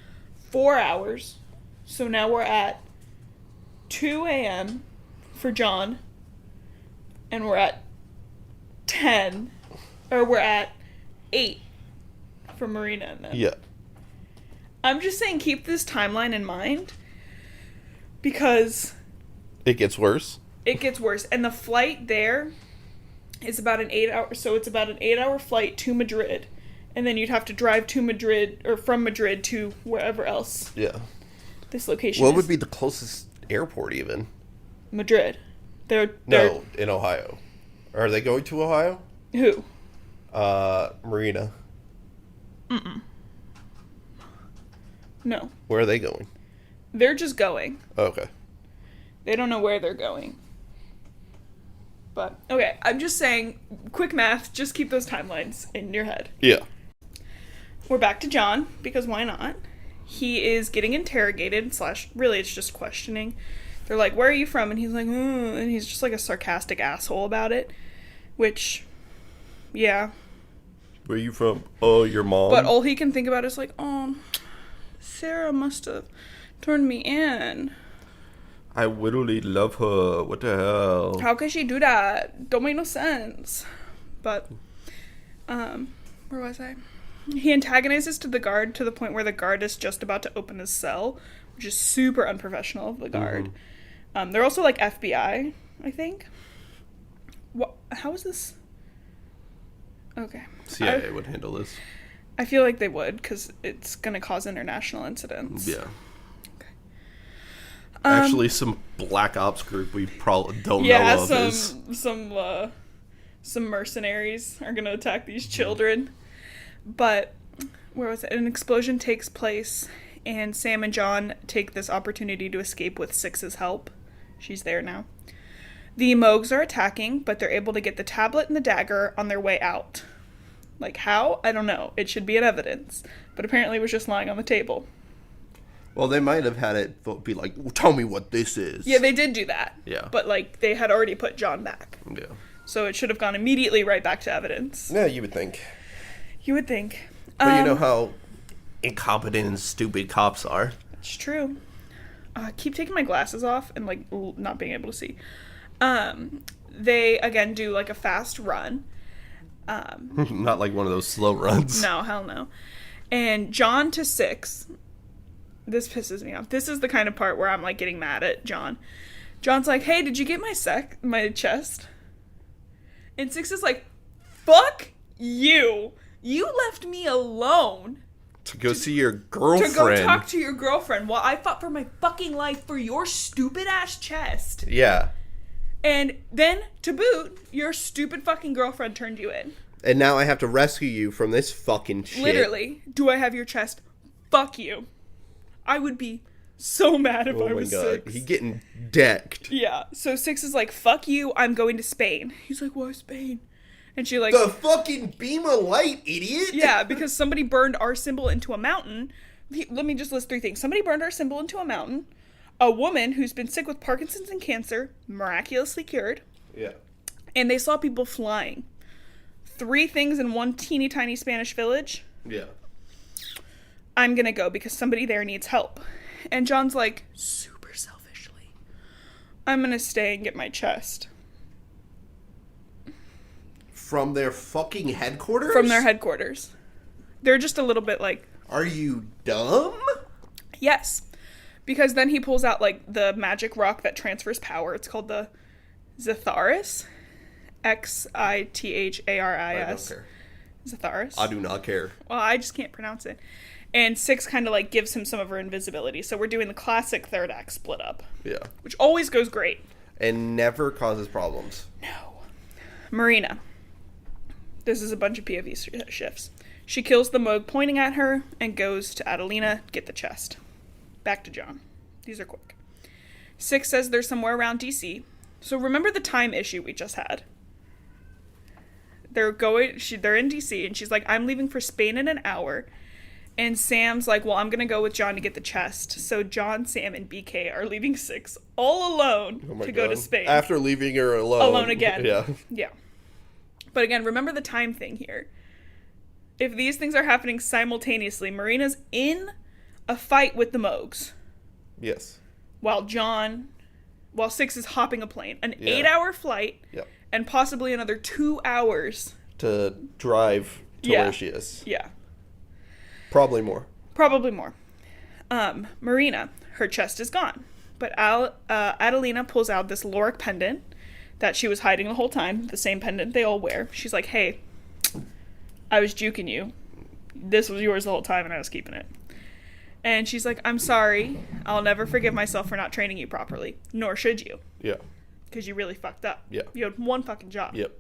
[SPEAKER 2] 4 hours. So now we're at 2 a.m. for John, and we're at 10, or we're at 8 for Marina and them.
[SPEAKER 1] Yeah.
[SPEAKER 2] I'm just saying keep this timeline in mind because
[SPEAKER 1] It gets worse.
[SPEAKER 2] it gets worse. And the flight there is about an 8-hour, so it's about an 8-hour flight to Madrid. And then you'd have to drive to Madrid, or from Madrid to wherever else
[SPEAKER 1] Yeah.
[SPEAKER 2] this location
[SPEAKER 1] What
[SPEAKER 2] is.
[SPEAKER 1] would be the closest airport even?
[SPEAKER 2] Madrid. They're
[SPEAKER 1] No, in Ohio. Are they going to Ohio?
[SPEAKER 2] Who?
[SPEAKER 1] Marina.
[SPEAKER 2] No.
[SPEAKER 1] Where are they going?
[SPEAKER 2] They're just going.
[SPEAKER 1] Okay.
[SPEAKER 2] They don't know where they're going. But, okay, I'm just saying, quick math, just keep those timelines in your head.
[SPEAKER 1] Yeah.
[SPEAKER 2] We're back to John, because why not? He is getting interrogated, really it's just questioning. They're like, where are you from? And he's like, and he's just like a sarcastic asshole about it. Which, yeah.
[SPEAKER 1] Where are you from? Oh, your mom?
[SPEAKER 2] But all he can think about is like, oh, Sarah must have turned me in.
[SPEAKER 1] I literally love her. What the hell?
[SPEAKER 2] How could she do that? Don't make no sense. But, where was I? He antagonizes to the guard to the point where the guard is just about to open his cell, which is super unprofessional of the guard. They're also like FBI, I think. What? How is this? Okay.
[SPEAKER 1] CIA would handle this.
[SPEAKER 2] I feel like they would, because it's going to cause international incidents.
[SPEAKER 1] Yeah. Actually, some black ops group we probably don't know of is...
[SPEAKER 2] some mercenaries are going to attack these children. But, where was it? An explosion takes place, and Sam and John take this opportunity to escape with Six's help. She's there now. The Moogs are attacking, but they're able to get the tablet and the dagger on their way out. Like, how? I don't know. It should be in evidence. But apparently it was just lying on the table.
[SPEAKER 1] Well, they might have had it be like, well, tell me what this is.
[SPEAKER 2] Yeah, they did do that.
[SPEAKER 1] Yeah.
[SPEAKER 2] But, like, they had already put John back.
[SPEAKER 1] Yeah.
[SPEAKER 2] So it should have gone immediately right back to evidence.
[SPEAKER 1] Yeah, you would think.
[SPEAKER 2] You would think.
[SPEAKER 1] But you know how incompetent and stupid cops are.
[SPEAKER 2] It's true. Keep taking my glasses off and, like, not being able to see. They, again, do, like, a fast run.
[SPEAKER 1] Not like one of those slow runs.
[SPEAKER 2] No, hell no. And John to Six... This pisses me off. This is the kind of part where I'm, like, getting mad at John. John's like, hey, did you get my chest? And Six is like, fuck you. You left me alone.
[SPEAKER 1] To go see your girlfriend.
[SPEAKER 2] To go talk to your girlfriend while I fought for my fucking life for your stupid-ass chest.
[SPEAKER 1] Yeah.
[SPEAKER 2] And then, to boot, your stupid fucking girlfriend turned you in.
[SPEAKER 1] And now I have to rescue you from this fucking shit.
[SPEAKER 2] Literally. Do I have your chest? Fuck you. I would be so mad if I was Six.
[SPEAKER 1] He getting decked.
[SPEAKER 2] Yeah. So Six is like, fuck you, I'm going to Spain. He's like, why Spain? And she like...
[SPEAKER 1] The fucking beam of light, idiot!
[SPEAKER 2] Yeah, because somebody burned our symbol into a mountain. Let me just list 3 things. Somebody burned our symbol into a mountain. A woman who's been sick with Parkinson's and cancer, miraculously cured.
[SPEAKER 1] Yeah.
[SPEAKER 2] And they saw people flying. 3 things in one teeny tiny Spanish village.
[SPEAKER 1] Yeah.
[SPEAKER 2] I'm gonna go because somebody there needs help. And John's like, super selfishly, I'm gonna stay and get my chest.
[SPEAKER 1] From their fucking headquarters?
[SPEAKER 2] From their headquarters. They're just a little bit like...
[SPEAKER 1] Are you dumb?
[SPEAKER 2] Yes. Because then he pulls out, like, the magic rock that transfers power. It's called the Zitharis. Xitharis.
[SPEAKER 1] I don't care.
[SPEAKER 2] Zitharis.
[SPEAKER 1] I do not care.
[SPEAKER 2] Well, I just can't pronounce it. And Six kind of, like, gives him some of her invisibility. So we're doing the classic third act split up.
[SPEAKER 1] Yeah.
[SPEAKER 2] Which always goes great.
[SPEAKER 1] And never causes problems.
[SPEAKER 2] No. Marina. This is a bunch of POV shifts. She kills the Moog pointing at her and goes to Adelina, get the chest. Back to John. These are quick. Six says they're somewhere around DC. So remember the time issue we just had. They're in DC, and she's like, I'm leaving for Spain in an hour. And Sam's like, well, I'm going to go with John to get the chest. So John, Sam, and BK are leaving Six all alone to go to Spain.
[SPEAKER 1] After leaving her alone.
[SPEAKER 2] Alone again.
[SPEAKER 1] Yeah.
[SPEAKER 2] Yeah. But again, remember the time thing here. If these things are happening simultaneously, Marina's in a fight with the Moogs.
[SPEAKER 1] Yes.
[SPEAKER 2] While John while Six is hopping a plane. An
[SPEAKER 1] Yeah.
[SPEAKER 2] 8-hour flight.
[SPEAKER 1] Yep.
[SPEAKER 2] And possibly another 2 hours.
[SPEAKER 1] To drive to where she is.
[SPEAKER 2] Yeah.
[SPEAKER 1] Probably more.
[SPEAKER 2] Probably more. Marina, her chest is gone. But Adelina pulls out this Lorik pendant that she was hiding the whole time. The same pendant they all wear. She's like, hey, I was juking you. This was yours the whole time and I was keeping it. And she's like, I'm sorry. I'll never forgive myself for not training you properly. Nor should you.
[SPEAKER 1] Yeah.
[SPEAKER 2] Because you really fucked up.
[SPEAKER 1] Yeah.
[SPEAKER 2] You had one fucking job.
[SPEAKER 1] Yep.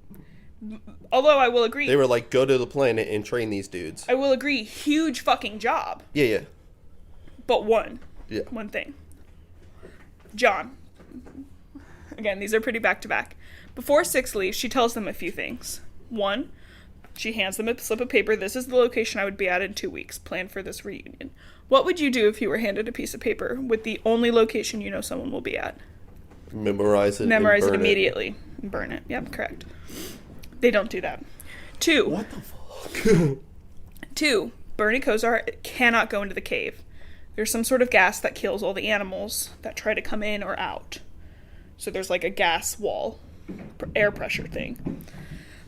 [SPEAKER 2] Although I will agree.
[SPEAKER 1] They were like, go to the planet and train these dudes.
[SPEAKER 2] I will agree. Huge fucking job.
[SPEAKER 1] Yeah.
[SPEAKER 2] But one.
[SPEAKER 1] Yeah.
[SPEAKER 2] One thing. John. Again, these are pretty back-to-back. Before Six leaves, she tells them a few things. One, she hands them a slip of paper. This is the location I would be at in 2 weeks. Plan for this reunion. What would you do if you were handed a piece of paper with the only location you know someone will be at?
[SPEAKER 1] Memorize it.
[SPEAKER 2] Memorize it immediately. And burn it. Yep, correct. They don't do that. 2.
[SPEAKER 1] What the fuck?
[SPEAKER 2] 2. Bernie Kosar cannot go into the cave. There's some sort of gas that kills all the animals that try to come in or out. So there's like a gas wall, air pressure thing.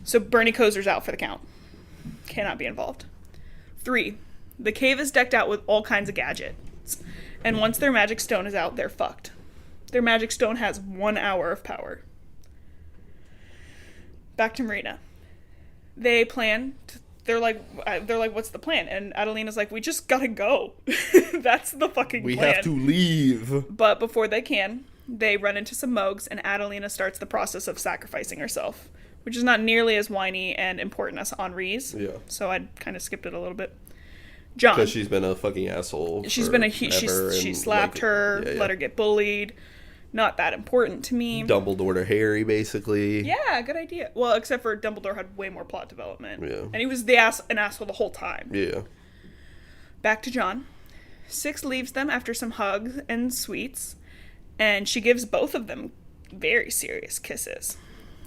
[SPEAKER 2] So Bernie Kosar's out for the count. Cannot be involved. 3. The cave is decked out with all kinds of gadgets. And once their magic stone is out, they're fucked. Their magic stone has 1 hour of power. Back to Marina. They plan they're like, what's the plan? And Adelina's like, we just gotta go. That's the fucking plan.
[SPEAKER 1] We have to leave.
[SPEAKER 2] But before they can, they run into some Mogs, and Adelina starts the process of sacrificing herself, which is not nearly as whiny and important as Henri's.
[SPEAKER 1] Yeah.
[SPEAKER 2] So I kind of skipped it a little bit. John.
[SPEAKER 1] Because she's been a fucking asshole.
[SPEAKER 2] She slapped her, let her get bullied. Not that important to me.
[SPEAKER 1] Dumbledore to Harry, basically.
[SPEAKER 2] Yeah, good idea. Well, except for Dumbledore had way more plot development.
[SPEAKER 1] Yeah.
[SPEAKER 2] And he was an asshole the whole time.
[SPEAKER 1] Yeah.
[SPEAKER 2] Back to John. Six leaves them after some hugs and sweets, and she gives both of them very serious kisses.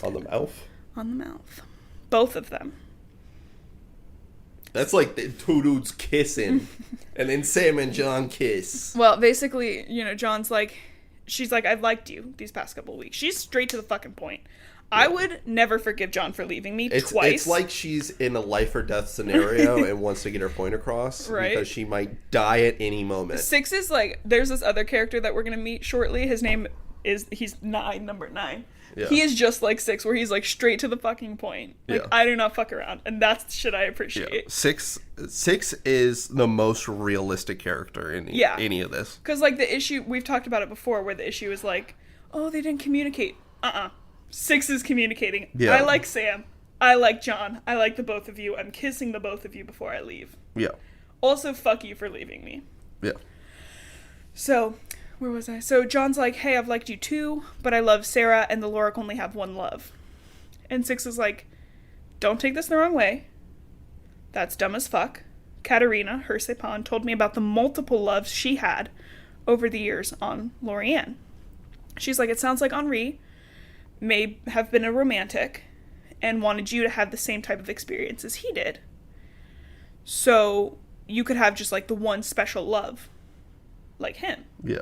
[SPEAKER 1] On the mouth?
[SPEAKER 2] On the mouth. Both of them.
[SPEAKER 1] That's like the two dudes kissing, and then Sam and John kiss.
[SPEAKER 2] Well, basically, John's like, she's like, I've liked you these past couple of weeks. She's straight to the fucking point. Yeah. I would never forgive John for leaving me twice.
[SPEAKER 1] It's like she's in a life or death scenario and wants to get her point across. Right. Because she might die at any moment.
[SPEAKER 2] Six is like, there's this other character that we're going to meet shortly. His name is, he's number 9. Yeah. He is just like Six, where he's like straight to the fucking point. Like, yeah. I do not fuck around. And that's shit I appreciate.
[SPEAKER 1] Yeah. Six is the most realistic character in any of this.
[SPEAKER 2] Because like the issue, we've talked about it before, where the issue is like, oh, they didn't communicate. Six is communicating. Yeah. I like Sam. I like John. I like the both of you. I'm kissing the both of you before I leave.
[SPEAKER 1] Yeah.
[SPEAKER 2] Also, fuck you for leaving me.
[SPEAKER 1] Yeah.
[SPEAKER 2] So, where was I? So John's like, hey, I've liked you too, but I love Sarah, and the Lorik only have one love. And Six is like, don't take this the wrong way. That's dumb as fuck. Katerina, her Sepon, told me about the multiple loves she had over the years on Lorianne. She's like, it sounds like Henri may have been a romantic and wanted you to have the same type of experience as he did. So you could have just like the one special love like him.
[SPEAKER 1] Yeah.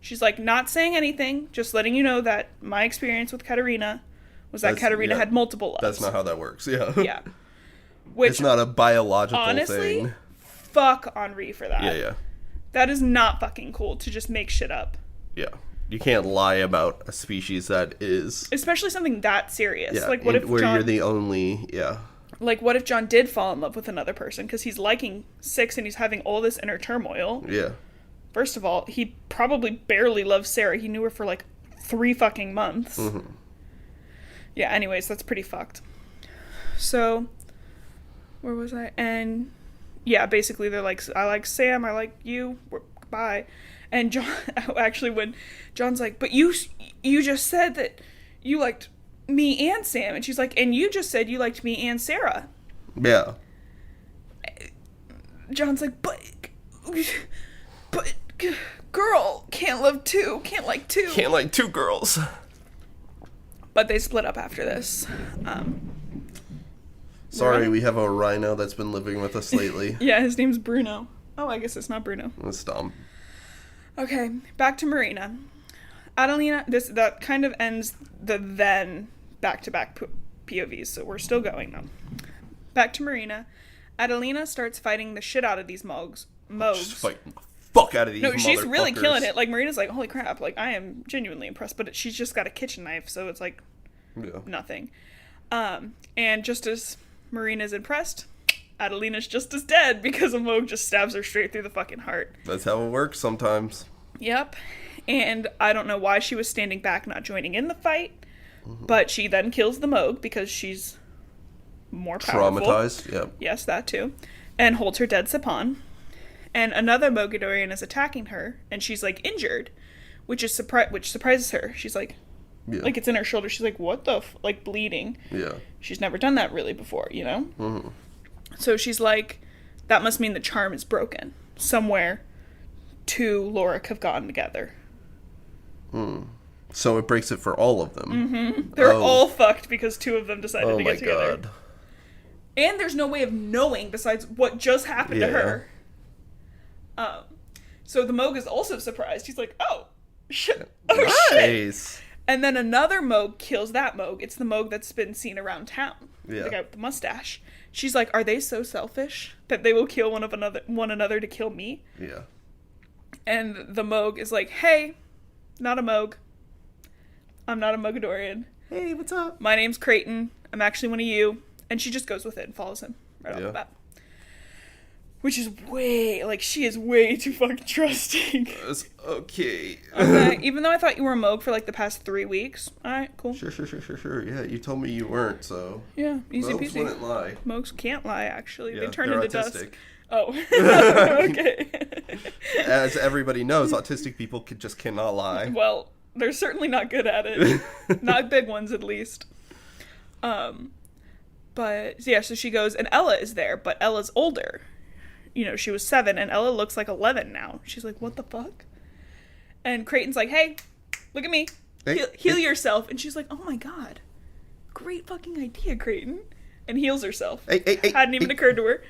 [SPEAKER 1] She's
[SPEAKER 2] like, not saying anything, just letting you know that my experience with Katerina was that Katerina had multiple loves.
[SPEAKER 1] That's not how that works, yeah.
[SPEAKER 2] Yeah. Which,
[SPEAKER 1] it's not a biological
[SPEAKER 2] honestly,
[SPEAKER 1] thing.
[SPEAKER 2] Fuck Henri for that.
[SPEAKER 1] Yeah.
[SPEAKER 2] That is not fucking cool to just make shit up.
[SPEAKER 1] Yeah. You can't lie about a species that is...
[SPEAKER 2] Especially something that serious.
[SPEAKER 1] Yeah,
[SPEAKER 2] like, what if
[SPEAKER 1] where
[SPEAKER 2] John...
[SPEAKER 1] you're the only... Yeah.
[SPEAKER 2] Like, what if John did fall in love with another person because he's liking Six and he's having all this inner turmoil?
[SPEAKER 1] Yeah.
[SPEAKER 2] First of all, he probably barely loves Sarah. He knew her for, like, 3 fucking months.
[SPEAKER 1] Mm-hmm.
[SPEAKER 2] Yeah, anyways, that's pretty fucked. So, where was I? And, yeah, basically they're like, I like Sam, I like you, bye. And John, actually, when John's like, but you just said that you liked me and Sam. And she's like, and you just said you liked me and Sarah.
[SPEAKER 1] Yeah.
[SPEAKER 2] John's like, but girl can't love two, can't like two.
[SPEAKER 1] Can't like two girls.
[SPEAKER 2] But they split up after this.
[SPEAKER 1] Sorry, we have a rhino that's been living with us lately.
[SPEAKER 2] Yeah, his name's Bruno. Oh, I guess it's not Bruno.
[SPEAKER 1] It's dumb.
[SPEAKER 2] Okay, back to Marina. Adelina, that kind of ends the then back-to-back POVs, so we're still going though. Back to Marina. Adelina starts fighting the shit out of these Mogs.
[SPEAKER 1] Just fighting the fuck out of these motherfuckers.
[SPEAKER 2] No, she's really killing it. Like, Marina's like, holy crap, like, I am genuinely impressed, but she's just got a kitchen knife, so it's like, nothing. And just as Marina's impressed, Adelina's just as dead because a Moog just stabs her straight through the fucking heart.
[SPEAKER 1] That's how it works sometimes.
[SPEAKER 2] Yep. And I don't know why she was standing back, not joining in the fight, but she then kills the Moog because she's more powerful.
[SPEAKER 1] Traumatized, yep.
[SPEAKER 2] Yes, that too. And holds her dead Sapan. And another Mogadorian is attacking her, and she's, like, injured, which surprises her. She's like, like, it's in her shoulder. She's like, what the like, bleeding.
[SPEAKER 1] Yeah.
[SPEAKER 2] She's never done that really before, you know?
[SPEAKER 1] Mm-hmm.
[SPEAKER 2] So she's like, that must mean the charm is broken. Somewhere, two Lorik have gotten together.
[SPEAKER 1] So it breaks it for all of them.
[SPEAKER 2] Mm-hmm. They're all fucked because two of them decided to get together. Oh my god. And there's no way of knowing besides what just happened to her. So the Moog is also surprised. He's like, oh, shit. Oh,
[SPEAKER 1] nice.
[SPEAKER 2] Shit. And then another Moog kills that Moog. It's the Moog that's been seen around town. Yeah. The guy with the mustache. She's like, are they so selfish that they will kill one another to kill me?
[SPEAKER 1] Yeah.
[SPEAKER 2] And the Moog is like, hey, not a Moog. I'm not a Mogadorian.
[SPEAKER 1] Hey, what's up?
[SPEAKER 2] My name's Creighton. I'm actually one of you. And she just goes with it and follows him right off the bat. Which is she is way too fucking trusting.
[SPEAKER 1] Okay.
[SPEAKER 2] Okay, even though I thought you were a Moog for, like, the past 3 weeks. Alright, cool.
[SPEAKER 1] Sure. Yeah, you told me you weren't, so.
[SPEAKER 2] Yeah, easy peasy.
[SPEAKER 1] Mogs wouldn't lie.
[SPEAKER 2] Mogs can't lie, actually.
[SPEAKER 1] Yeah,
[SPEAKER 2] they turn into
[SPEAKER 1] autistic.
[SPEAKER 2] dust. Oh. Okay.
[SPEAKER 1] As everybody knows, autistic people just cannot lie.
[SPEAKER 2] Well, they're certainly not good at it. Not big ones, at least. But, yeah, so she goes, and Ella is there, but Ella's older. You know, she was 7, and Ella looks like 11 now. She's like, what the fuck? And Creighton's like, hey, look at me. Heal yourself. And she's like, oh my god. Great fucking idea, Creighton. And heals herself. Hadn't even occurred to her.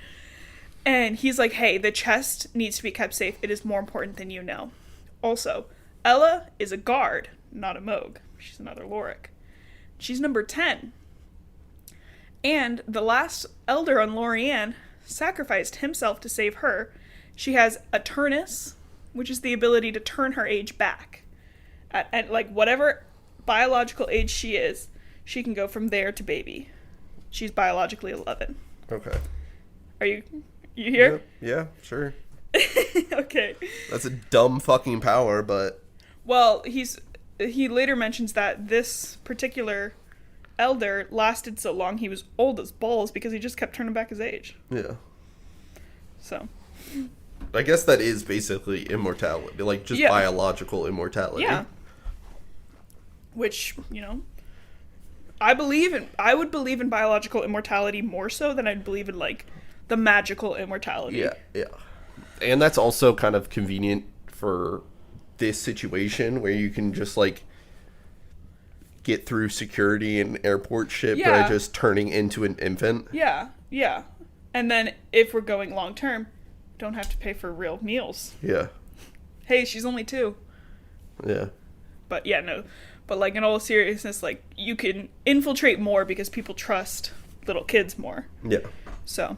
[SPEAKER 2] And he's like, hey, the chest needs to be kept safe. It is more important than you know. Also, Ella is a guard, not a Moog. She's another Lorik. She's number 10. And the last elder on Lorien sacrificed himself to save her. She has a turnus, which is the ability to turn her age back. At like whatever biological age she is, she can go from there to baby. She's biologically 11.
[SPEAKER 1] Okay.
[SPEAKER 2] Are you here?
[SPEAKER 1] Yeah, sure.
[SPEAKER 2] Okay.
[SPEAKER 1] That's a dumb fucking power, but...
[SPEAKER 2] Well, he later mentions that this particular elder lasted so long he was old as balls because he just kept turning back his age.
[SPEAKER 1] Yeah.
[SPEAKER 2] So.
[SPEAKER 1] I guess that is basically immortality, like just biological immortality.
[SPEAKER 2] Yeah. Which, you know, I would believe in biological immortality more so than I'd believe in, like, the magical immortality.
[SPEAKER 1] Yeah. And that's also kind of convenient for this situation where you can just, like, get through security and airport shit by just turning into an infant. Yeah.
[SPEAKER 2] And then if we're going long term, don't have to pay for real meals.
[SPEAKER 1] Yeah.
[SPEAKER 2] Hey, she's only 2.
[SPEAKER 1] Yeah.
[SPEAKER 2] But yeah, no. But like in all seriousness, like you can infiltrate more because people trust little kids more.
[SPEAKER 1] Yeah.
[SPEAKER 2] So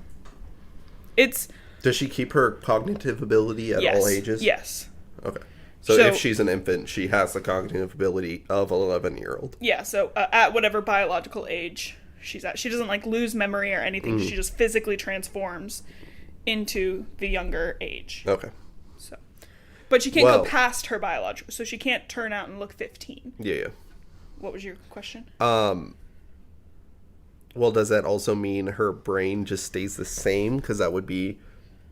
[SPEAKER 1] does she keep her cognitive ability at all ages?
[SPEAKER 2] Yes.
[SPEAKER 1] Okay. So if she's an infant, she has the cognitive ability of an 11-year-old.
[SPEAKER 2] Yeah, so at whatever biological age she's at. She doesn't, like, lose memory or anything. She just physically transforms into the younger age.
[SPEAKER 1] Okay.
[SPEAKER 2] So, but she can't go past her biological, so she can't turn out and look 15.
[SPEAKER 1] Yeah.
[SPEAKER 2] What was your question?
[SPEAKER 1] Well, does that also mean her brain just stays the same? Because that would be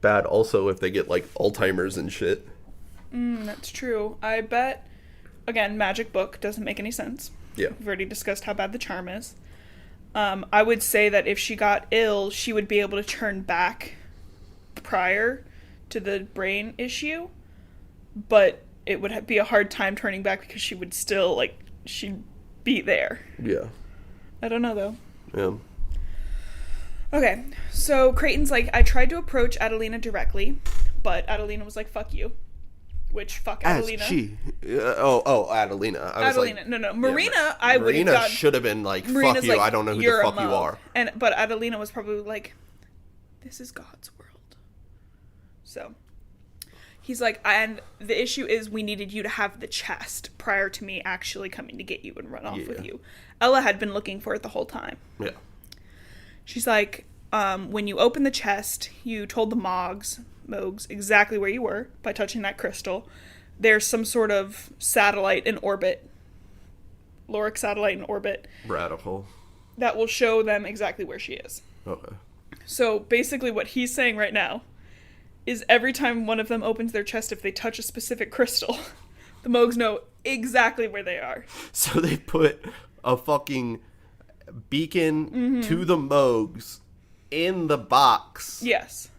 [SPEAKER 1] bad also if they get, like, Alzheimer's and shit.
[SPEAKER 2] That's true. I bet, again, magic book doesn't make any sense.
[SPEAKER 1] Yeah.
[SPEAKER 2] We've already discussed how bad the charm is. I would say that if she got ill, she would be able to turn back prior to the brain issue, but it would be a hard time turning back because she would still, like, she'd be there.
[SPEAKER 1] Yeah.
[SPEAKER 2] I don't know, though.
[SPEAKER 1] Yeah.
[SPEAKER 2] Okay, so Creighton's like, I tried to approach Adelina directly, but Adelina was like, fuck you. which fuck
[SPEAKER 1] As
[SPEAKER 2] Adelina.
[SPEAKER 1] Adelina. I was
[SPEAKER 2] Adelina.
[SPEAKER 1] like,
[SPEAKER 2] No. Marina, I would have
[SPEAKER 1] Marina
[SPEAKER 2] got...
[SPEAKER 1] should have been like,
[SPEAKER 2] Marina's
[SPEAKER 1] fuck you,
[SPEAKER 2] like,
[SPEAKER 1] I don't know who
[SPEAKER 2] "You're
[SPEAKER 1] the
[SPEAKER 2] a
[SPEAKER 1] fuck you
[SPEAKER 2] mo."
[SPEAKER 1] are.
[SPEAKER 2] But Adelina was probably like, this is God's world. So... He's like, and the issue is we needed you to have the chest prior to me actually coming to get you and run off with you. Ella had been looking for it the whole time.
[SPEAKER 1] Yeah.
[SPEAKER 2] She's like, when you opened the chest, you told the Mogs exactly where you were by touching that crystal. There's some sort of satellite in orbit. Loric satellite in orbit.
[SPEAKER 1] Radical.
[SPEAKER 2] That will show them exactly where she is.
[SPEAKER 1] Okay.
[SPEAKER 2] So basically what he's saying right now is every time one of them opens their chest, if they touch a specific crystal, the Mogs know exactly where they are.
[SPEAKER 1] So they put a fucking beacon to the Mogs in the box.
[SPEAKER 2] Yes.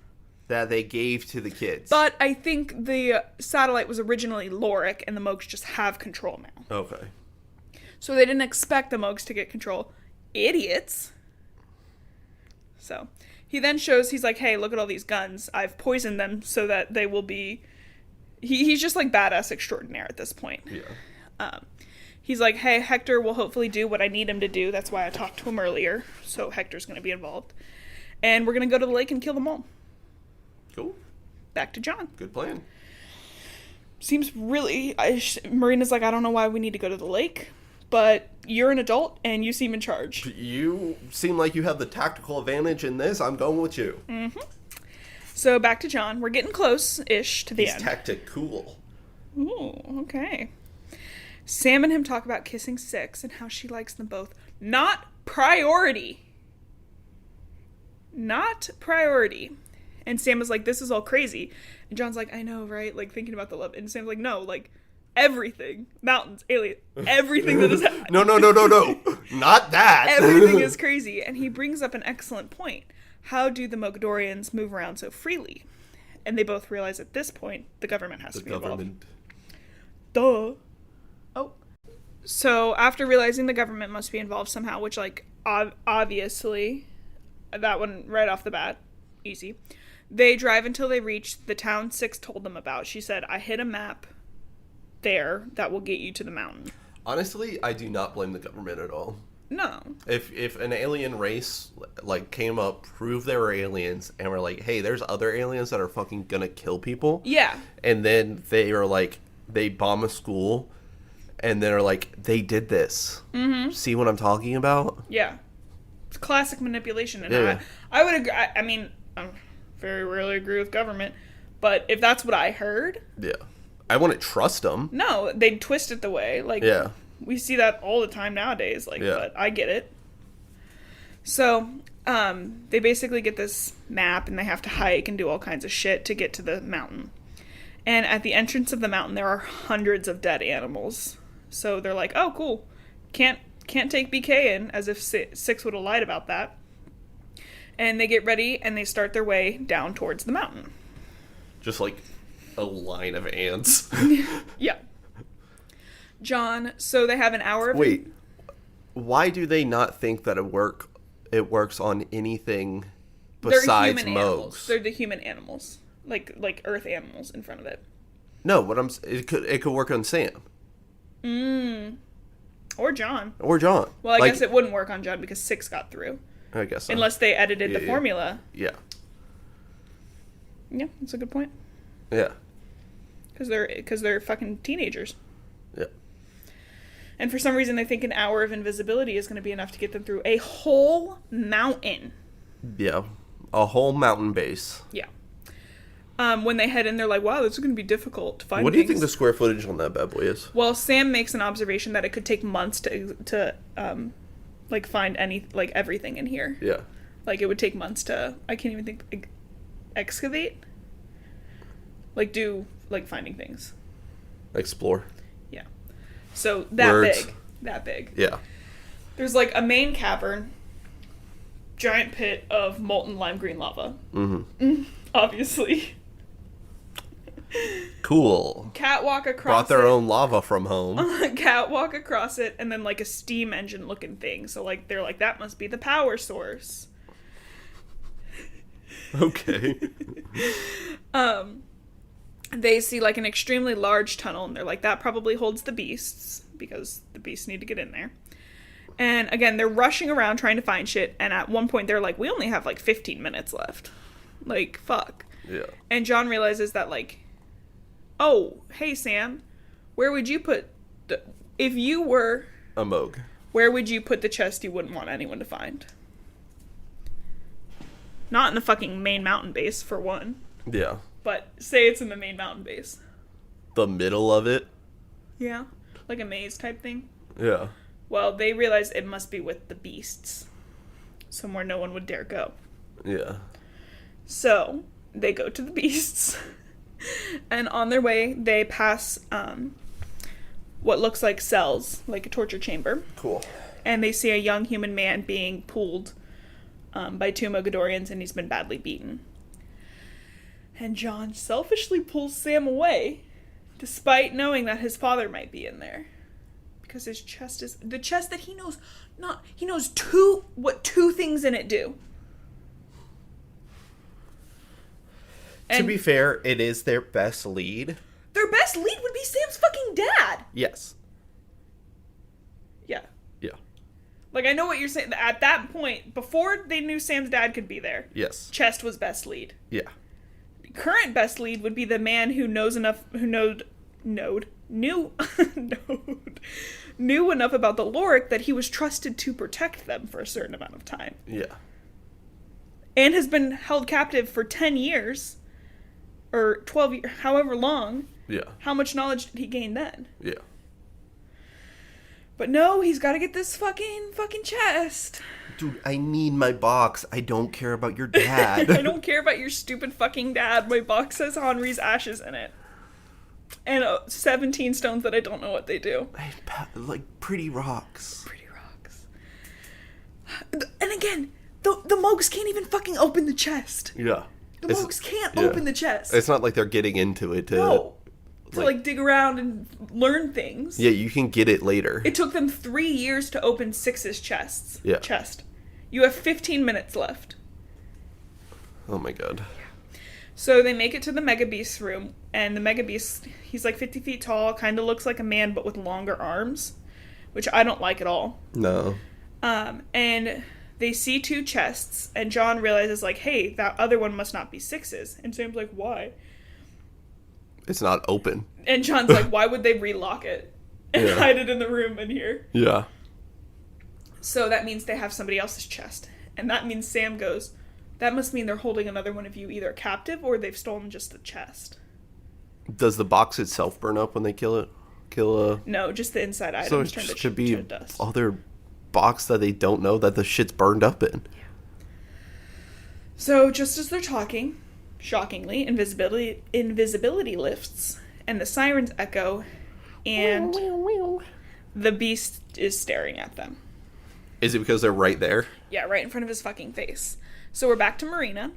[SPEAKER 1] That they gave to the kids.
[SPEAKER 2] But I think the satellite was originally Loric, and the Mogs just have control now.
[SPEAKER 1] Okay.
[SPEAKER 2] So they didn't expect the Mogs to get control. Idiots. So... He then shows, he's like, hey, look at all these guns. I've poisoned them so that they will be... He's just like badass extraordinaire at this point.
[SPEAKER 1] Yeah.
[SPEAKER 2] He's like, hey, Hector will hopefully do what I need him to do. That's why I talked to him earlier. So Hector's going to be involved. And we're going to go to the lake and kill them all.
[SPEAKER 1] Cool.
[SPEAKER 2] Back to John.
[SPEAKER 1] Good plan.
[SPEAKER 2] Seems really... Marina's like, I don't know why we need to go to the lake. But you're an adult, and you seem in charge.
[SPEAKER 1] You seem like you have the tactical advantage in this. I'm going with you.
[SPEAKER 2] Mm-hmm. So, back to John. We're getting close-ish to the end.
[SPEAKER 1] He's tactic cool.
[SPEAKER 2] Ooh, okay. Sam and him talk about kissing Six and how she likes them both. Not priority. Not priority. And Sam is like, this is all crazy. And John's like, I know, right? Like, thinking about the love. And Sam's like, no, like... Everything. Mountains, alien, everything that is happening.
[SPEAKER 1] No. Not that.
[SPEAKER 2] Everything is crazy. And he brings up an excellent point. How do the Mogdorians move around so freely? And they both realize at this point the government has to be involved. Duh. Oh. So after realizing the government must be involved somehow, which like obviously, that one right off the bat, easy. They drive until they reach the town Six told them about. She said, I hit a map there that will get you to the mountain.
[SPEAKER 1] Honestly, I do not blame the government at all.
[SPEAKER 2] No.
[SPEAKER 1] If an alien race like came up, proved they were aliens, and were like, hey, there's other aliens that are fucking gonna kill people.
[SPEAKER 2] Yeah.
[SPEAKER 1] And then they are like, they bomb a school, and they're like, they did this. Mm-hmm. See what I'm talking about?
[SPEAKER 2] Yeah. It's classic manipulation. And
[SPEAKER 1] yeah.
[SPEAKER 2] I would agree. I mean, I very rarely agree with government, but if that's what I heard...
[SPEAKER 1] Yeah. I wouldn't trust them.
[SPEAKER 2] No, they'd twist it the way. Like,
[SPEAKER 1] yeah.
[SPEAKER 2] We see that all the time nowadays. Like,
[SPEAKER 1] yeah.
[SPEAKER 2] But I get it. So, they basically get this map, and they have to hike and do all kinds of shit to get to the mountain. And at the entrance of the mountain, there are hundreds of dead animals. So they're like, oh, cool. Can't take BK in, as if Six would have lied about that. And they get ready, and they start their way down towards the mountain.
[SPEAKER 1] Just like... a line of ants.
[SPEAKER 2] Yeah. John, so they have an hour of...
[SPEAKER 1] Wait, why do they not think that it works on anything besides Mogs?
[SPEAKER 2] They're the human animals. Like earth animals in front of it.
[SPEAKER 1] No, it could work on Sam.
[SPEAKER 2] Or John.
[SPEAKER 1] Well,
[SPEAKER 2] I guess it wouldn't work on John because Six got through.
[SPEAKER 1] I guess so.
[SPEAKER 2] Unless they edited the formula.
[SPEAKER 1] Yeah.
[SPEAKER 2] Yeah, that's a good point.
[SPEAKER 1] Yeah.
[SPEAKER 2] Because they're fucking teenagers.
[SPEAKER 1] Yeah.
[SPEAKER 2] And for some reason they think an hour of invisibility is going to be enough to get them through a whole mountain.
[SPEAKER 1] Yeah. A whole mountain base.
[SPEAKER 2] Yeah. When they head in, they're like, wow, this is going to be difficult to find
[SPEAKER 1] What do you think the square footage on that bad boy is?
[SPEAKER 2] Well, Sam makes an observation that it could take months to find everything in here.
[SPEAKER 1] Yeah.
[SPEAKER 2] Like, it would take months to, I can't even think, excavate? Like, do, finding things.
[SPEAKER 1] Explore.
[SPEAKER 2] Yeah. So, that big.
[SPEAKER 1] Yeah.
[SPEAKER 2] There's, a main cavern, giant pit of molten lime green lava. Mm-hmm. Obviously.
[SPEAKER 1] Cool.
[SPEAKER 2] Catwalk across
[SPEAKER 1] Brought their own lava from home.
[SPEAKER 2] Catwalk across it, and then, a steam engine looking thing. So, they're like, that must be the power source.
[SPEAKER 1] Okay.
[SPEAKER 2] they see like an extremely large tunnel, and they're like, that probably holds the beasts, because the beasts need to get in there. And again, they're rushing around trying to find shit, and at one point they're like, we only have like 15 minutes left. Like, fuck.
[SPEAKER 1] Yeah.
[SPEAKER 2] And John realizes that, like, oh, hey, Sam, where would you put if you were
[SPEAKER 1] a Moog, where
[SPEAKER 2] would you put the chest you wouldn't want anyone to find? Not in the fucking main mountain base, for one.
[SPEAKER 1] Yeah.
[SPEAKER 2] But say it's in the main mountain base.
[SPEAKER 1] The middle of it?
[SPEAKER 2] Yeah. Like a maze type thing?
[SPEAKER 1] Yeah.
[SPEAKER 2] Well, they realize it must be with the beasts. Somewhere no one would dare go.
[SPEAKER 1] Yeah.
[SPEAKER 2] So, they go to the beasts. And on their way, they pass what looks like cells, like a torture chamber.
[SPEAKER 1] Cool.
[SPEAKER 2] And they see a young human man being pulled by two Mogadorians, and he's been badly beaten. And John selfishly pulls Sam away, despite knowing that his father might be in there. Because his chest is... the chest that he knows... he knows what two things in it do.
[SPEAKER 3] To be fair, it is their best lead.
[SPEAKER 2] Their best lead would be Sam's fucking dad.
[SPEAKER 3] Yes.
[SPEAKER 2] Yeah.
[SPEAKER 1] Yeah.
[SPEAKER 2] Like, I know what you're saying. At that point, before they knew Sam's dad could be there,
[SPEAKER 1] yes,
[SPEAKER 2] chest was best lead.
[SPEAKER 1] Yeah.
[SPEAKER 2] Current best lead would be the man who knows enough, knew enough about the Lorik that he was trusted to protect them for a certain amount of time.
[SPEAKER 1] Yeah.
[SPEAKER 2] And has been held captive for 10 years, or 12 years, however long.
[SPEAKER 1] Yeah.
[SPEAKER 2] How much knowledge did he gain then?
[SPEAKER 1] Yeah.
[SPEAKER 2] But no, he's got to get this fucking chest.
[SPEAKER 1] Dude, I need my box. I don't care about your dad.
[SPEAKER 2] I don't care about your stupid fucking dad. My box has Henri's ashes in it. And 17 stones that I don't know what they do.
[SPEAKER 1] Like pretty rocks.
[SPEAKER 2] Pretty rocks. And again, the Mogs can't even fucking open the chest.
[SPEAKER 1] Yeah.
[SPEAKER 2] The Mogs can't open the chest.
[SPEAKER 1] It's not like they're getting into it to...
[SPEAKER 2] No. To dig around and learn things.
[SPEAKER 1] Yeah, you can get it later.
[SPEAKER 2] It took them 3 years to open Six's chest.
[SPEAKER 1] Yeah.
[SPEAKER 2] You have 15 minutes left.
[SPEAKER 1] Oh my god.
[SPEAKER 2] So they make it to the Mega Beast's room, and the Mega Beast, he's like 50 feet tall, kind of looks like a man, but with longer arms, which I don't like at all.
[SPEAKER 1] No.
[SPEAKER 2] And they see two chests, and John realizes, like, hey, that other one must not be Six's. And Sam's like, why?
[SPEAKER 1] It's not open.
[SPEAKER 2] And John's like, why would they relock it and hide it in the room in here?
[SPEAKER 1] Yeah.
[SPEAKER 2] So that means they have somebody else's chest. And that means Sam goes, that must mean they're holding another one of you either captive or they've stolen just the chest.
[SPEAKER 1] Does the box itself burn up when they kill it?
[SPEAKER 2] No, just the inside items
[SPEAKER 1] so it
[SPEAKER 2] turn
[SPEAKER 1] could be
[SPEAKER 2] to dust.
[SPEAKER 1] Other box that they don't know that the shit's burned up in.
[SPEAKER 2] Yeah. So just as they're talking, shockingly, invisibility lifts, and the sirens echo, and the beast is staring at them.
[SPEAKER 1] Is it because they're right there?
[SPEAKER 2] Yeah, right in front of his fucking face. So we're back to Marina,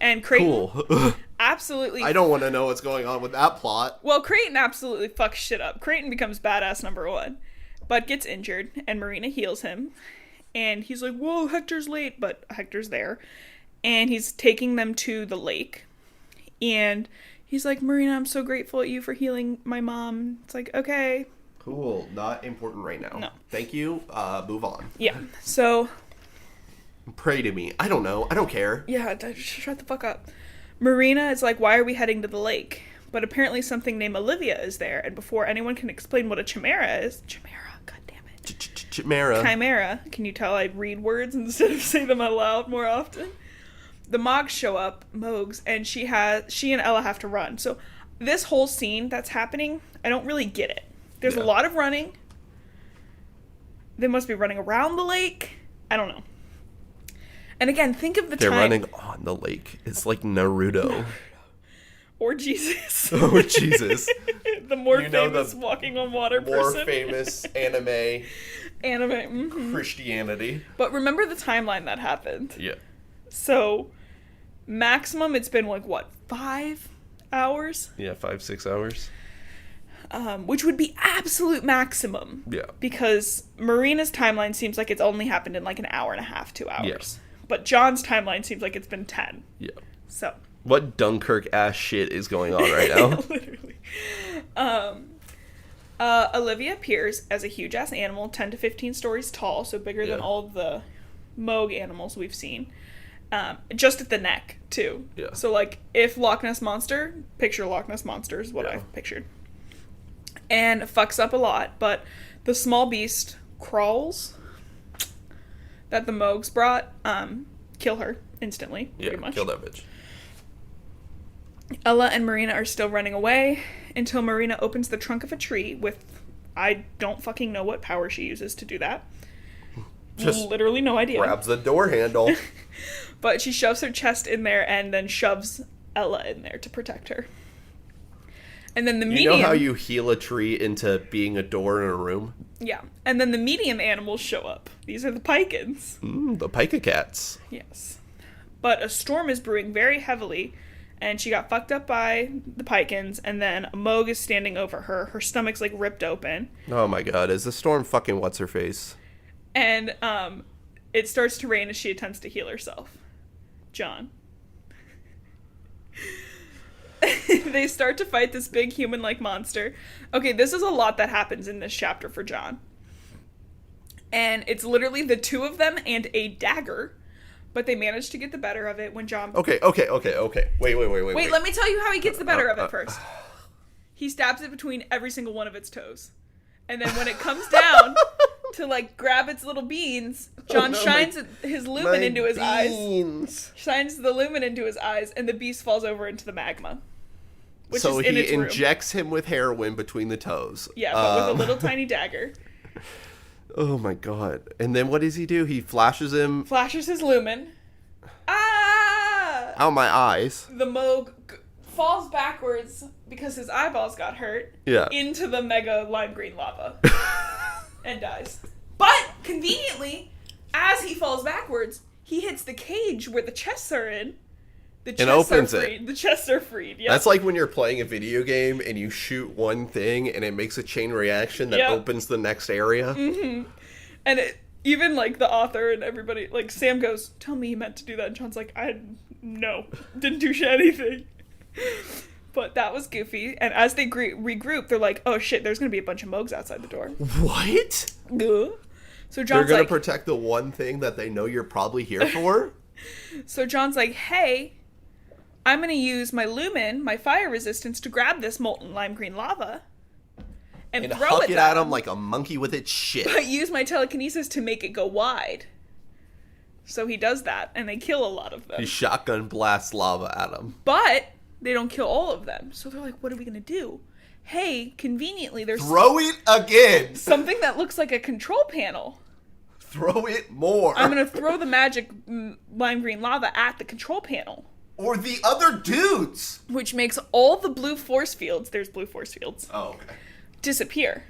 [SPEAKER 2] and Creighton absolutely...
[SPEAKER 1] I don't want to know what's going on with that plot.
[SPEAKER 2] Well, Creighton absolutely fucks shit up. Creighton becomes badass number one, but gets injured, and Marina heals him, and he's like, whoa, Hector's late, but Hector's there, and he's taking them to the lake, and he's like, Marina, I'm so grateful at you for healing my mom. It's like, okay.
[SPEAKER 1] Cool. Not important right now.
[SPEAKER 2] No.
[SPEAKER 1] Thank you. Move on.
[SPEAKER 2] Yeah. So...
[SPEAKER 1] Pray to me. I don't know. I don't care.
[SPEAKER 2] Yeah, shut the fuck up. Marina is like, why are we heading to the lake? But apparently something named Olivia is there, and before anyone can explain what a chimera is... Chimera, goddammit.
[SPEAKER 1] Chimera.
[SPEAKER 2] Chimera. Can you tell I read words instead of say them out loud more often? The Mogs show up, and she and Ella have to run. So this whole scene that's happening, I don't really get it. There's a lot of running. They must be running around the lake. I don't know. And again, think of the
[SPEAKER 1] They're
[SPEAKER 2] time...
[SPEAKER 1] running on the lake. It's like Naruto.
[SPEAKER 2] Or Jesus.
[SPEAKER 1] Or Jesus.
[SPEAKER 2] The more famous walking on water person.
[SPEAKER 1] More famous anime
[SPEAKER 2] mm-hmm.
[SPEAKER 1] Christianity.
[SPEAKER 2] But remember the timeline that happened.
[SPEAKER 1] Yeah.
[SPEAKER 2] So, maximum it's been like, what, 5 hours?
[SPEAKER 1] Yeah, 5-6 hours.
[SPEAKER 2] Which would be absolute maximum.
[SPEAKER 1] Yeah.
[SPEAKER 2] Because Marina's timeline seems like it's only happened in like an hour and a half, 2 hours.
[SPEAKER 1] Yeah.
[SPEAKER 2] But John's timeline seems like it's been 10.
[SPEAKER 1] Yeah.
[SPEAKER 2] So,
[SPEAKER 1] What Dunkirk ass shit is going on right now?
[SPEAKER 2] Literally. Olivia appears as a huge ass animal, 10 to 15 stories tall, so bigger than all of the Moog animals we've seen. Just at the neck, too.
[SPEAKER 1] Yeah.
[SPEAKER 2] So, like, if Loch Ness Monster, picture Loch Ness Monster is what I've pictured. And fucks up a lot, but the small beast crawls that the Moogs brought, kill her instantly, pretty much.
[SPEAKER 1] Kill that bitch.
[SPEAKER 2] Ella and Marina are still running away until Marina opens the trunk of a tree with, I don't fucking know what power she uses to do that.
[SPEAKER 1] Just
[SPEAKER 2] literally no idea.
[SPEAKER 1] Grabs the door handle.
[SPEAKER 2] But she shoves her chest in there and then shoves Ella in there to protect her. And then the medium...
[SPEAKER 1] You know how you heal a tree into being a door in a room?
[SPEAKER 2] Yeah. And then the medium animals show up. These are the Pikins.
[SPEAKER 1] The Pika cats.
[SPEAKER 2] Yes. But a storm is brewing very heavily, and she got fucked up by the Pikins, and then a Moog is standing over her. Her stomach's, like, ripped open.
[SPEAKER 1] Oh my god, is the storm fucking what's-her-face?
[SPEAKER 2] And it starts to rain as she attempts to heal herself. John. They start to fight this big human-like monster. Okay, this is a lot that happens in this chapter for John. And it's literally the two of them and a dagger, but they manage to get the better of it when John...
[SPEAKER 1] Okay. Wait,
[SPEAKER 2] let me tell you how he gets the better of it first. He stabs it between every single one of its toes. And then when it comes down to, like, grab its little beans, John shines his lumen into his eyes. Shines the lumen into his eyes, and the beast falls over into the magma. Which
[SPEAKER 1] so
[SPEAKER 2] is in
[SPEAKER 1] he
[SPEAKER 2] its room.
[SPEAKER 1] injects him with heroin between the toes.
[SPEAKER 2] Yeah, but with a little tiny dagger.
[SPEAKER 1] Oh my god. And then what does he do? He flashes him...
[SPEAKER 2] Flashes his lumen. Ah!
[SPEAKER 1] Out my eyes.
[SPEAKER 2] The Moog falls backwards because his eyeballs got hurt.
[SPEAKER 1] Yeah.
[SPEAKER 2] Into the mega lime green lava. And dies. But, conveniently, as he falls backwards, he hits the cage where the chests are in. The chests
[SPEAKER 1] opens
[SPEAKER 2] are freed.
[SPEAKER 1] it.
[SPEAKER 2] The chests are freed, yeah.
[SPEAKER 1] That's like when you're playing a video game and you shoot one thing and it makes a chain reaction that opens the next area.
[SPEAKER 2] Mm-hmm. And even, like, the author and everybody, like, Sam goes, tell me he meant to do that. And John's like, no, didn't do anything. But that was goofy. And as they regroup, they're like, oh shit, there's going to be a bunch of Moogs outside the door.
[SPEAKER 1] What?
[SPEAKER 2] So John's
[SPEAKER 1] They're going to protect the one thing that they know you're probably here for?
[SPEAKER 2] So John's like, hey, I'm going to use my lumen, my fire resistance, to grab this molten lime green lava and throw
[SPEAKER 1] huck
[SPEAKER 2] it
[SPEAKER 1] at him like a monkey with its shit.
[SPEAKER 2] But use my telekinesis to make it go wide. So he does that, and they kill a lot of them.
[SPEAKER 1] He shotgun blasts lava at him.
[SPEAKER 2] But they don't kill all of them. So they're like, what are we going to do? Hey, conveniently, there's...
[SPEAKER 1] Throw it again!
[SPEAKER 2] Something that looks like a control panel.
[SPEAKER 1] Throw it more.
[SPEAKER 2] I'm going to throw the magic lime green lava at the control panel.
[SPEAKER 1] Or the other dudes!
[SPEAKER 2] Which makes all the blue force fields, there's blue force fields,
[SPEAKER 1] okay,
[SPEAKER 2] disappear.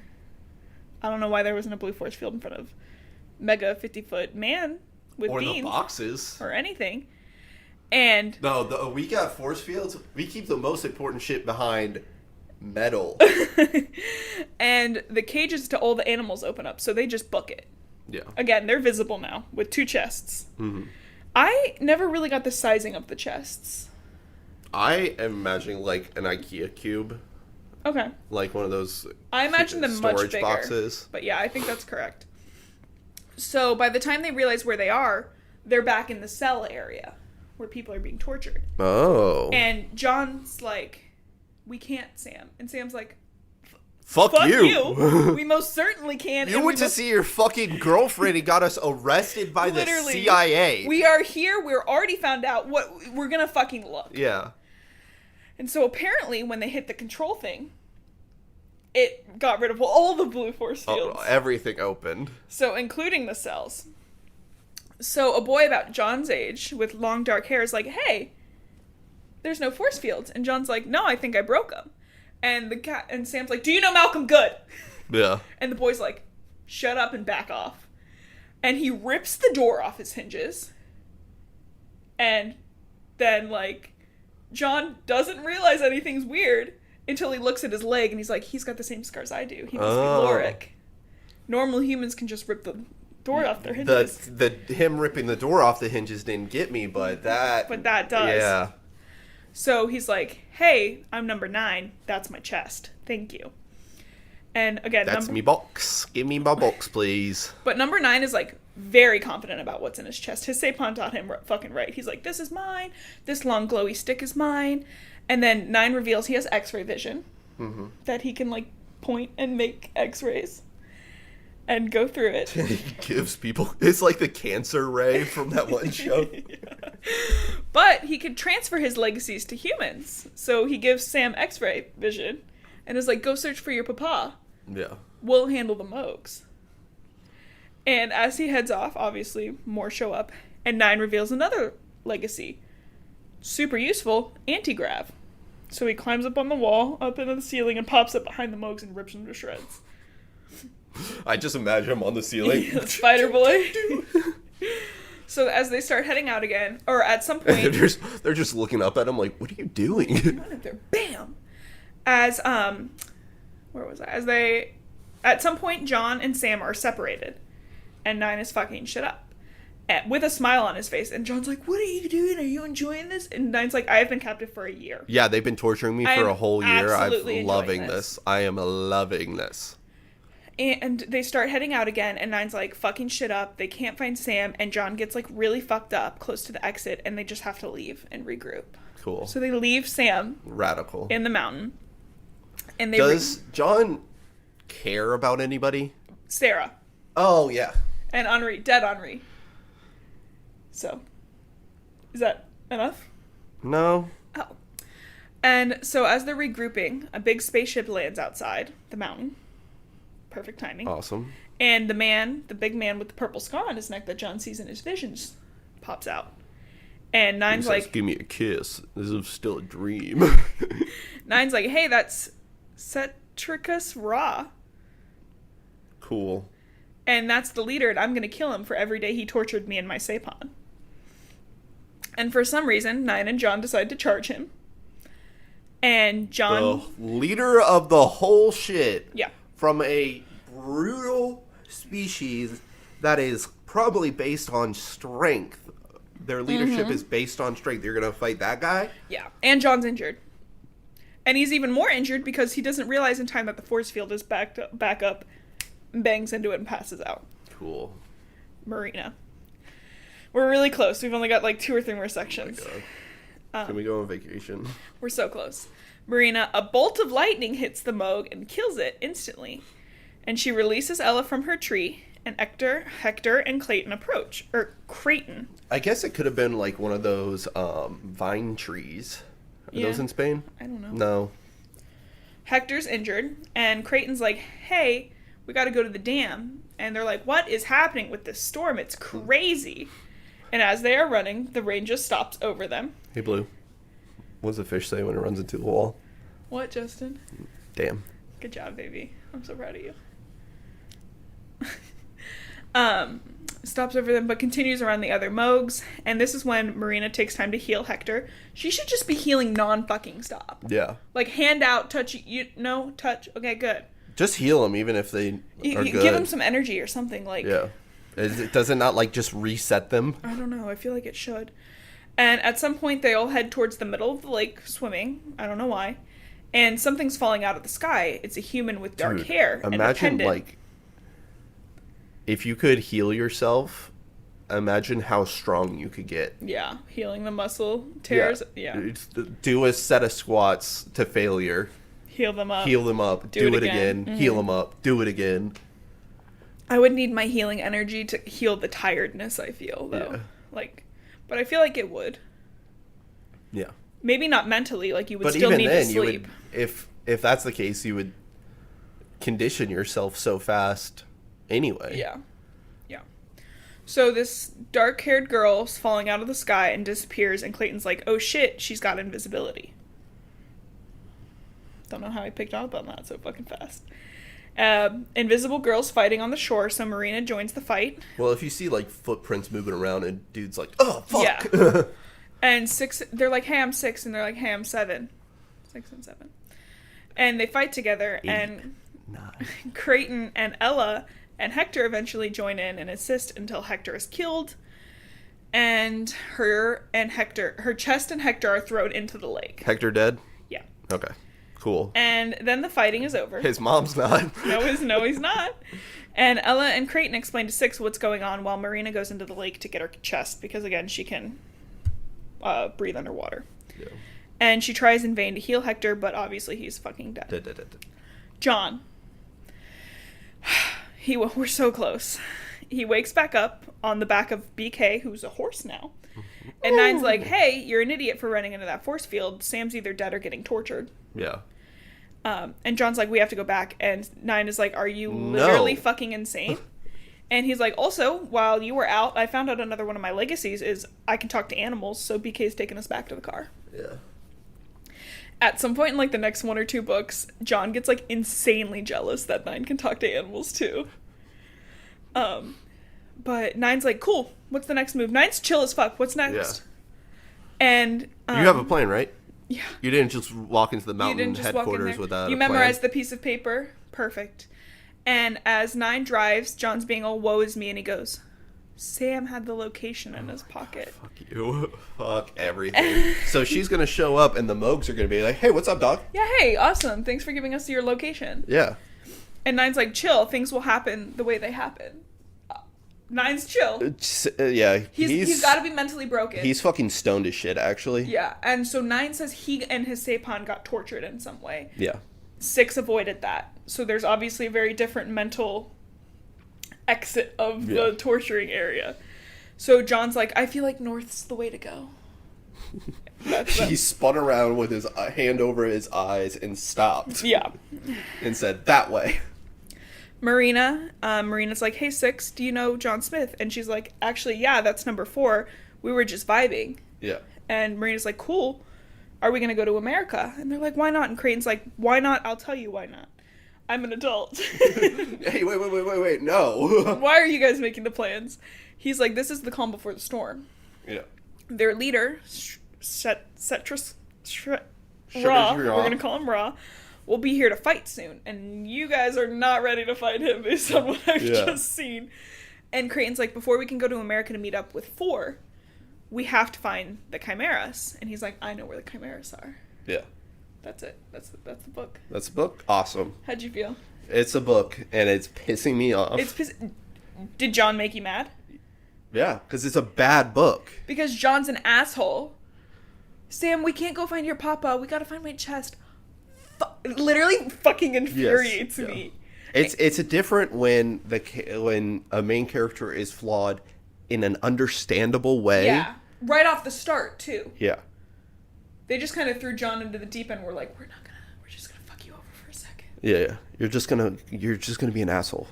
[SPEAKER 2] I don't know why there wasn't a blue force field in front of Mega 50-foot man with
[SPEAKER 1] or
[SPEAKER 2] beans.
[SPEAKER 1] Or the boxes.
[SPEAKER 2] Or anything. And...
[SPEAKER 1] No, we got force fields. We keep the most important shit behind metal.
[SPEAKER 2] And the cages to all the animals open up, so they just book it.
[SPEAKER 1] Yeah.
[SPEAKER 2] Again, they're visible now, with 2 chests.
[SPEAKER 1] Mm-hmm.
[SPEAKER 2] I never really got the sizing of the chests.
[SPEAKER 1] I am imagining like an IKEA cube.
[SPEAKER 2] Okay.
[SPEAKER 1] Like one of those
[SPEAKER 2] I imagine them much
[SPEAKER 1] storage
[SPEAKER 2] bigger.
[SPEAKER 1] boxes.
[SPEAKER 2] But yeah, I think that's correct. So by the time they realize where they are, they're back in the cell area where people are being tortured.
[SPEAKER 1] Oh.
[SPEAKER 2] And John's like, we can't, Sam. And Sam's like,
[SPEAKER 1] Fuck you.
[SPEAKER 2] We most certainly can.
[SPEAKER 1] You went to see your fucking girlfriend and got us arrested by the CIA.
[SPEAKER 2] We are here. We're already found out. We're gonna fucking look.
[SPEAKER 1] Yeah.
[SPEAKER 2] And so apparently when they hit the control thing, it got rid of all the blue force fields.
[SPEAKER 1] Oh, everything opened.
[SPEAKER 2] So including the cells. So a boy about John's age with long dark hair is like, hey, there's no force fields. And John's like, no, I think I broke them. And Sam's like, do you know Malcolm Good?
[SPEAKER 1] Yeah.
[SPEAKER 2] And the boy's like, shut up and back off. And he rips the door off his hinges. And then, like, John doesn't realize anything's weird until he looks at his leg and he's like, he's got the same scars I do. He must be Lorik. Normal humans can just rip the door off their hinges.
[SPEAKER 1] Him ripping the door off the hinges didn't get me, but that...
[SPEAKER 2] But that does.
[SPEAKER 1] Yeah.
[SPEAKER 2] So he's like, hey, I'm number 9. That's my chest. Thank you. And again,
[SPEAKER 1] That's me box. Give me my box, please.
[SPEAKER 2] But number 9 is like very confident about what's in his chest. His Sapon taught him fucking right. He's like, this is mine. This long glowy stick is mine. And then 9 reveals he has X-ray vision. Mm-hmm. That he can like point and make X-rays. And go through it.
[SPEAKER 1] He gives people... It's like the cancer ray from that one show.
[SPEAKER 2] Yeah. But he could transfer his legacies to humans. So he gives Sam X-ray vision. And is like, go search for your papa.
[SPEAKER 1] Yeah.
[SPEAKER 2] We'll handle the Moogs. And as he heads off, obviously, more show up. And 9 reveals another legacy. Super useful, anti-grav. So he climbs up on the wall, up into the ceiling, and pops up behind the Moogs and rips them to shreds.
[SPEAKER 1] I just imagine him on the ceiling.
[SPEAKER 2] Yeah, Spider Boy. So as they start heading out again, or at some point...
[SPEAKER 1] they're just looking up at him like, what are you doing?
[SPEAKER 2] Right up there. Bam! As, where was I? At some point, John and Sam are separated. And 9 is fucking shit up. With a smile on his face. And John's like, what are you doing? Are you enjoying this? And 9's like, I have been captive for a year.
[SPEAKER 1] Yeah, they've been torturing me for a whole year. I'm loving
[SPEAKER 2] this.
[SPEAKER 1] I am loving this.
[SPEAKER 2] And they start heading out again, and 9's like, fucking shit up. They can't find Sam, and John gets like really fucked up close to the exit, and they just have to leave and regroup.
[SPEAKER 1] Cool.
[SPEAKER 2] So they leave Sam.
[SPEAKER 1] Radical.
[SPEAKER 2] In the mountain. And they
[SPEAKER 1] Does John care about anybody?
[SPEAKER 2] Sarah.
[SPEAKER 1] Oh, yeah.
[SPEAKER 2] And Henri. Dead Henri. So. Is that enough?
[SPEAKER 1] No.
[SPEAKER 2] Oh. And so as they're regrouping, a big spaceship lands outside the mountain. Perfect timing.
[SPEAKER 1] Awesome.
[SPEAKER 2] And the big man with the purple scar on his neck that John sees in his visions pops out. And 9's like...
[SPEAKER 1] give me a kiss. This is still a dream.
[SPEAKER 2] 9's like, hey, that's Cetricus Ra.
[SPEAKER 1] Cool.
[SPEAKER 2] And that's the leader, and I'm going to kill him for every day he tortured me and my Sapon. And for some reason, 9 and John decide to charge him. And John...
[SPEAKER 1] The leader of the whole shit.
[SPEAKER 2] Yeah.
[SPEAKER 1] From a brutal species that is probably based on strength. Their leadership is based on strength. You're going to fight that guy?
[SPEAKER 2] Yeah. And John's injured. And he's even more injured because he doesn't realize in time that the force field is back up, bangs into it, and passes out.
[SPEAKER 1] Cool.
[SPEAKER 2] Marina. We're really close. We've only got like 2 or 3 more sections.
[SPEAKER 1] Oh my God. Can we go on vacation?
[SPEAKER 2] We're so close. Marina, a bolt of lightning hits the Moog and kills it instantly. And she releases Ella from her tree, and Hector, and Clayton approach. Or Creighton.
[SPEAKER 1] I guess it could have been like one of those vine trees. Are those in Spain?
[SPEAKER 2] I don't know.
[SPEAKER 1] No.
[SPEAKER 2] Hector's injured, and Creighton's like, hey, we gotta go to the dam. And they're like, what is happening with this storm? It's crazy. And as they are running, the rain just stops over them.
[SPEAKER 1] Hey, Blue. What does a fish say when it runs into the wall?
[SPEAKER 2] What, Justin?
[SPEAKER 1] Damn.
[SPEAKER 2] Good job, baby. I'm so proud of you. Stops over them, but continues around the other Moogs. And this is when Marina takes time to heal Hector. She should just be healing non-fucking stop.
[SPEAKER 1] Yeah.
[SPEAKER 2] Like, hand out, touch, touch. Okay, good.
[SPEAKER 1] Just heal them, even if they are good.
[SPEAKER 2] Give them some energy or something, like...
[SPEAKER 1] Yeah. Does it not, like, just reset them?
[SPEAKER 2] I don't know. I feel like it should. And at some point, they all head towards the middle of the lake, swimming. I don't know why. And something's falling out of the sky. It's a human with dark hair.
[SPEAKER 1] Imagine, like, if you could heal yourself, imagine how strong you could get.
[SPEAKER 2] Yeah. Healing the muscle tears. Yeah.
[SPEAKER 1] Do a set of squats to failure.
[SPEAKER 2] Heal them up.
[SPEAKER 1] Heal them up. Do it again.
[SPEAKER 2] Mm-hmm.
[SPEAKER 1] Heal them up. Do it again.
[SPEAKER 2] I would need my healing energy to heal the tiredness I feel, though. Yeah. Like, but I feel like it would.
[SPEAKER 1] Yeah.
[SPEAKER 2] Maybe not mentally, like you would still need to sleep.
[SPEAKER 1] If that's the case, you would condition yourself so fast anyway.
[SPEAKER 2] Yeah. Yeah. So this dark-haired girl's falling out of the sky and disappears, and Clayton's like, oh shit, she's got invisibility. Don't know how I picked up on that so fucking fast. Invisible girls fighting on the shore, so Marina joins the fight.
[SPEAKER 1] Well, if you see, like, footprints moving around and dude's like, oh, fuck!
[SPEAKER 2] Yeah. And they're like, hey, I'm 6, and they're like, hey, I'm 7. 6 and 7. And they fight together,
[SPEAKER 1] 8,
[SPEAKER 2] and
[SPEAKER 1] 9.
[SPEAKER 2] Creighton and Ella and Hector eventually join in and assist until Hector is killed. And her chest and Hector are thrown into the lake.
[SPEAKER 1] Hector dead?
[SPEAKER 2] Yeah.
[SPEAKER 1] Okay. Cool.
[SPEAKER 2] And then the fighting is over.
[SPEAKER 1] His mom's not.
[SPEAKER 2] No, he's not. And Ella and Creighton explain to Six what's going on while Marina goes into the lake to get her chest because, again, she can breathe underwater. Yeah. And she tries in vain to heal Hector, but obviously he's fucking dead. John. We're so close. He wakes back up on the back of BK, who's a horse now. And Nine's like, hey, you're an idiot for running into that force field. Sam's either dead or getting tortured.
[SPEAKER 1] Yeah.
[SPEAKER 2] And John's like, we have to go back. And Nine is like, are you literally fucking insane? And he's like, also, while you were out, I found out another one of my legacies is I can talk to animals, so BK's taking us back to the car.
[SPEAKER 1] Yeah.
[SPEAKER 2] At some point in, like, the next 1 or 2 books, John gets, like, insanely jealous that Nine can talk to animals, too. But Nine's like, cool, what's the next move? Nine's chill as fuck, what's next? Yeah. And,
[SPEAKER 1] you have a plan, right?
[SPEAKER 2] Yeah.
[SPEAKER 1] You didn't just walk into the mountain headquarters without
[SPEAKER 2] You memorized the piece of paper? Perfect. And as Nine drives, John's being all, woe is me, and he goes, Sam had the location in his pocket.
[SPEAKER 1] Fuck you. Fuck everything. So she's going to show up, and the Mogs are going to be like, hey, what's up, dog?
[SPEAKER 2] Yeah, hey, awesome. Thanks for giving us your location.
[SPEAKER 1] Yeah.
[SPEAKER 2] And Nine's like, chill. Things will happen the way they happen. Nine's chill.
[SPEAKER 1] Yeah.
[SPEAKER 2] He's got to be mentally broken.
[SPEAKER 1] He's fucking stoned as shit, actually.
[SPEAKER 2] Yeah. And so Nine says he and his Sapon got tortured in some way.
[SPEAKER 1] Yeah.
[SPEAKER 2] Six avoided that. So there's obviously a very different mental exit of the torturing area. So John's like, I feel like North's the way to go.
[SPEAKER 1] He spun around with his hand over his eyes and stopped.
[SPEAKER 2] Yeah.
[SPEAKER 1] And said, that way.
[SPEAKER 2] Marina's like, hey, Six, do you know John Smith? And she's like, actually, yeah, that's number 4. We were just vibing.
[SPEAKER 1] Yeah.
[SPEAKER 2] And Marina's like, cool. Are we going to go to America? And they're like, why not? And Creighton's like, why not? I'll tell you why not. I'm an adult.
[SPEAKER 1] Hey, wait, no.
[SPEAKER 2] Why are you guys making the plans? He's like, this is the calm before the storm.
[SPEAKER 1] Yeah.
[SPEAKER 2] Their leader, Ra, we're going to call him Ra, will be here to fight soon. And you guys are not ready to fight him based on what I've just seen. And Creighton's like, before we can go to America to meet up with 4, we have to find the Chimeras. And he's like, I know where the Chimeras are.
[SPEAKER 1] Yeah.
[SPEAKER 2] That's it. That's the book.
[SPEAKER 1] That's the book? Awesome.
[SPEAKER 2] How'd you feel?
[SPEAKER 1] It's a book, and it's pissing me off.
[SPEAKER 2] Did John make you mad?
[SPEAKER 1] Yeah, because it's a bad book.
[SPEAKER 2] Because John's an asshole. Sam, we can't go find your papa. We gotta find my chest. Literally fucking infuriates me.
[SPEAKER 1] It's a different when a main character is flawed in an understandable way.
[SPEAKER 2] Yeah. Right off the start, too.
[SPEAKER 1] Yeah.
[SPEAKER 2] They just kind of threw John into the deep end. We're like, we're just gonna fuck you over for a second.
[SPEAKER 1] Yeah. You're just gonna be an asshole.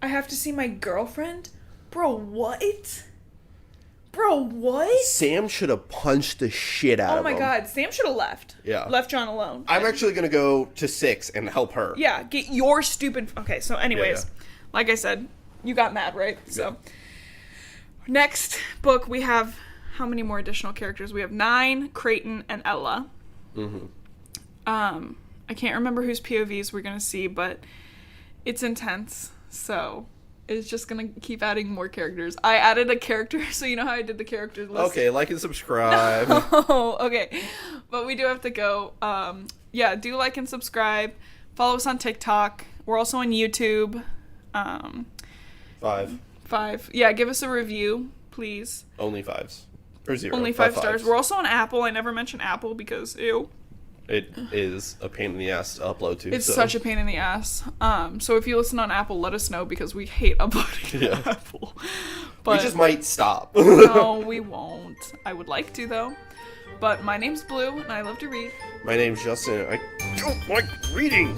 [SPEAKER 2] I have to see my girlfriend? Bro, what?
[SPEAKER 1] Sam should have punched the shit out of him.
[SPEAKER 2] Oh my god, Sam should have left.
[SPEAKER 1] Yeah.
[SPEAKER 2] Left John alone.
[SPEAKER 1] I'm actually gonna go to 6 and help her.
[SPEAKER 2] Yeah, get your stupid... Okay, so anyways, like I said, you got mad, right? Yeah. So, next book, we have... How many more additional characters? We have 9, Creighton, and Ella. Mm-hmm. I can't remember whose POVs we're gonna see, but it's intense, so... It's just going to keep adding more characters. I added a character, so you know how I did the characters list?
[SPEAKER 1] Okay, like and subscribe.
[SPEAKER 2] No, okay. But we do have to go. Do like and subscribe. Follow us on TikTok. We're also on YouTube. 5. Yeah, give us a review, please.
[SPEAKER 1] Only 5s. Or 0.
[SPEAKER 2] Only 5 stars. We're also on Apple. I never mention Apple because, ew.
[SPEAKER 1] It is a pain in the ass to upload to.
[SPEAKER 2] It's such a pain in the ass. So if you listen on Apple, let us know because we hate uploading to Apple. But
[SPEAKER 1] we just might stop.
[SPEAKER 2] No, we won't. I would like to, though. But my name's Blue, and I love to read.
[SPEAKER 1] My name's Justin. I don't like reading.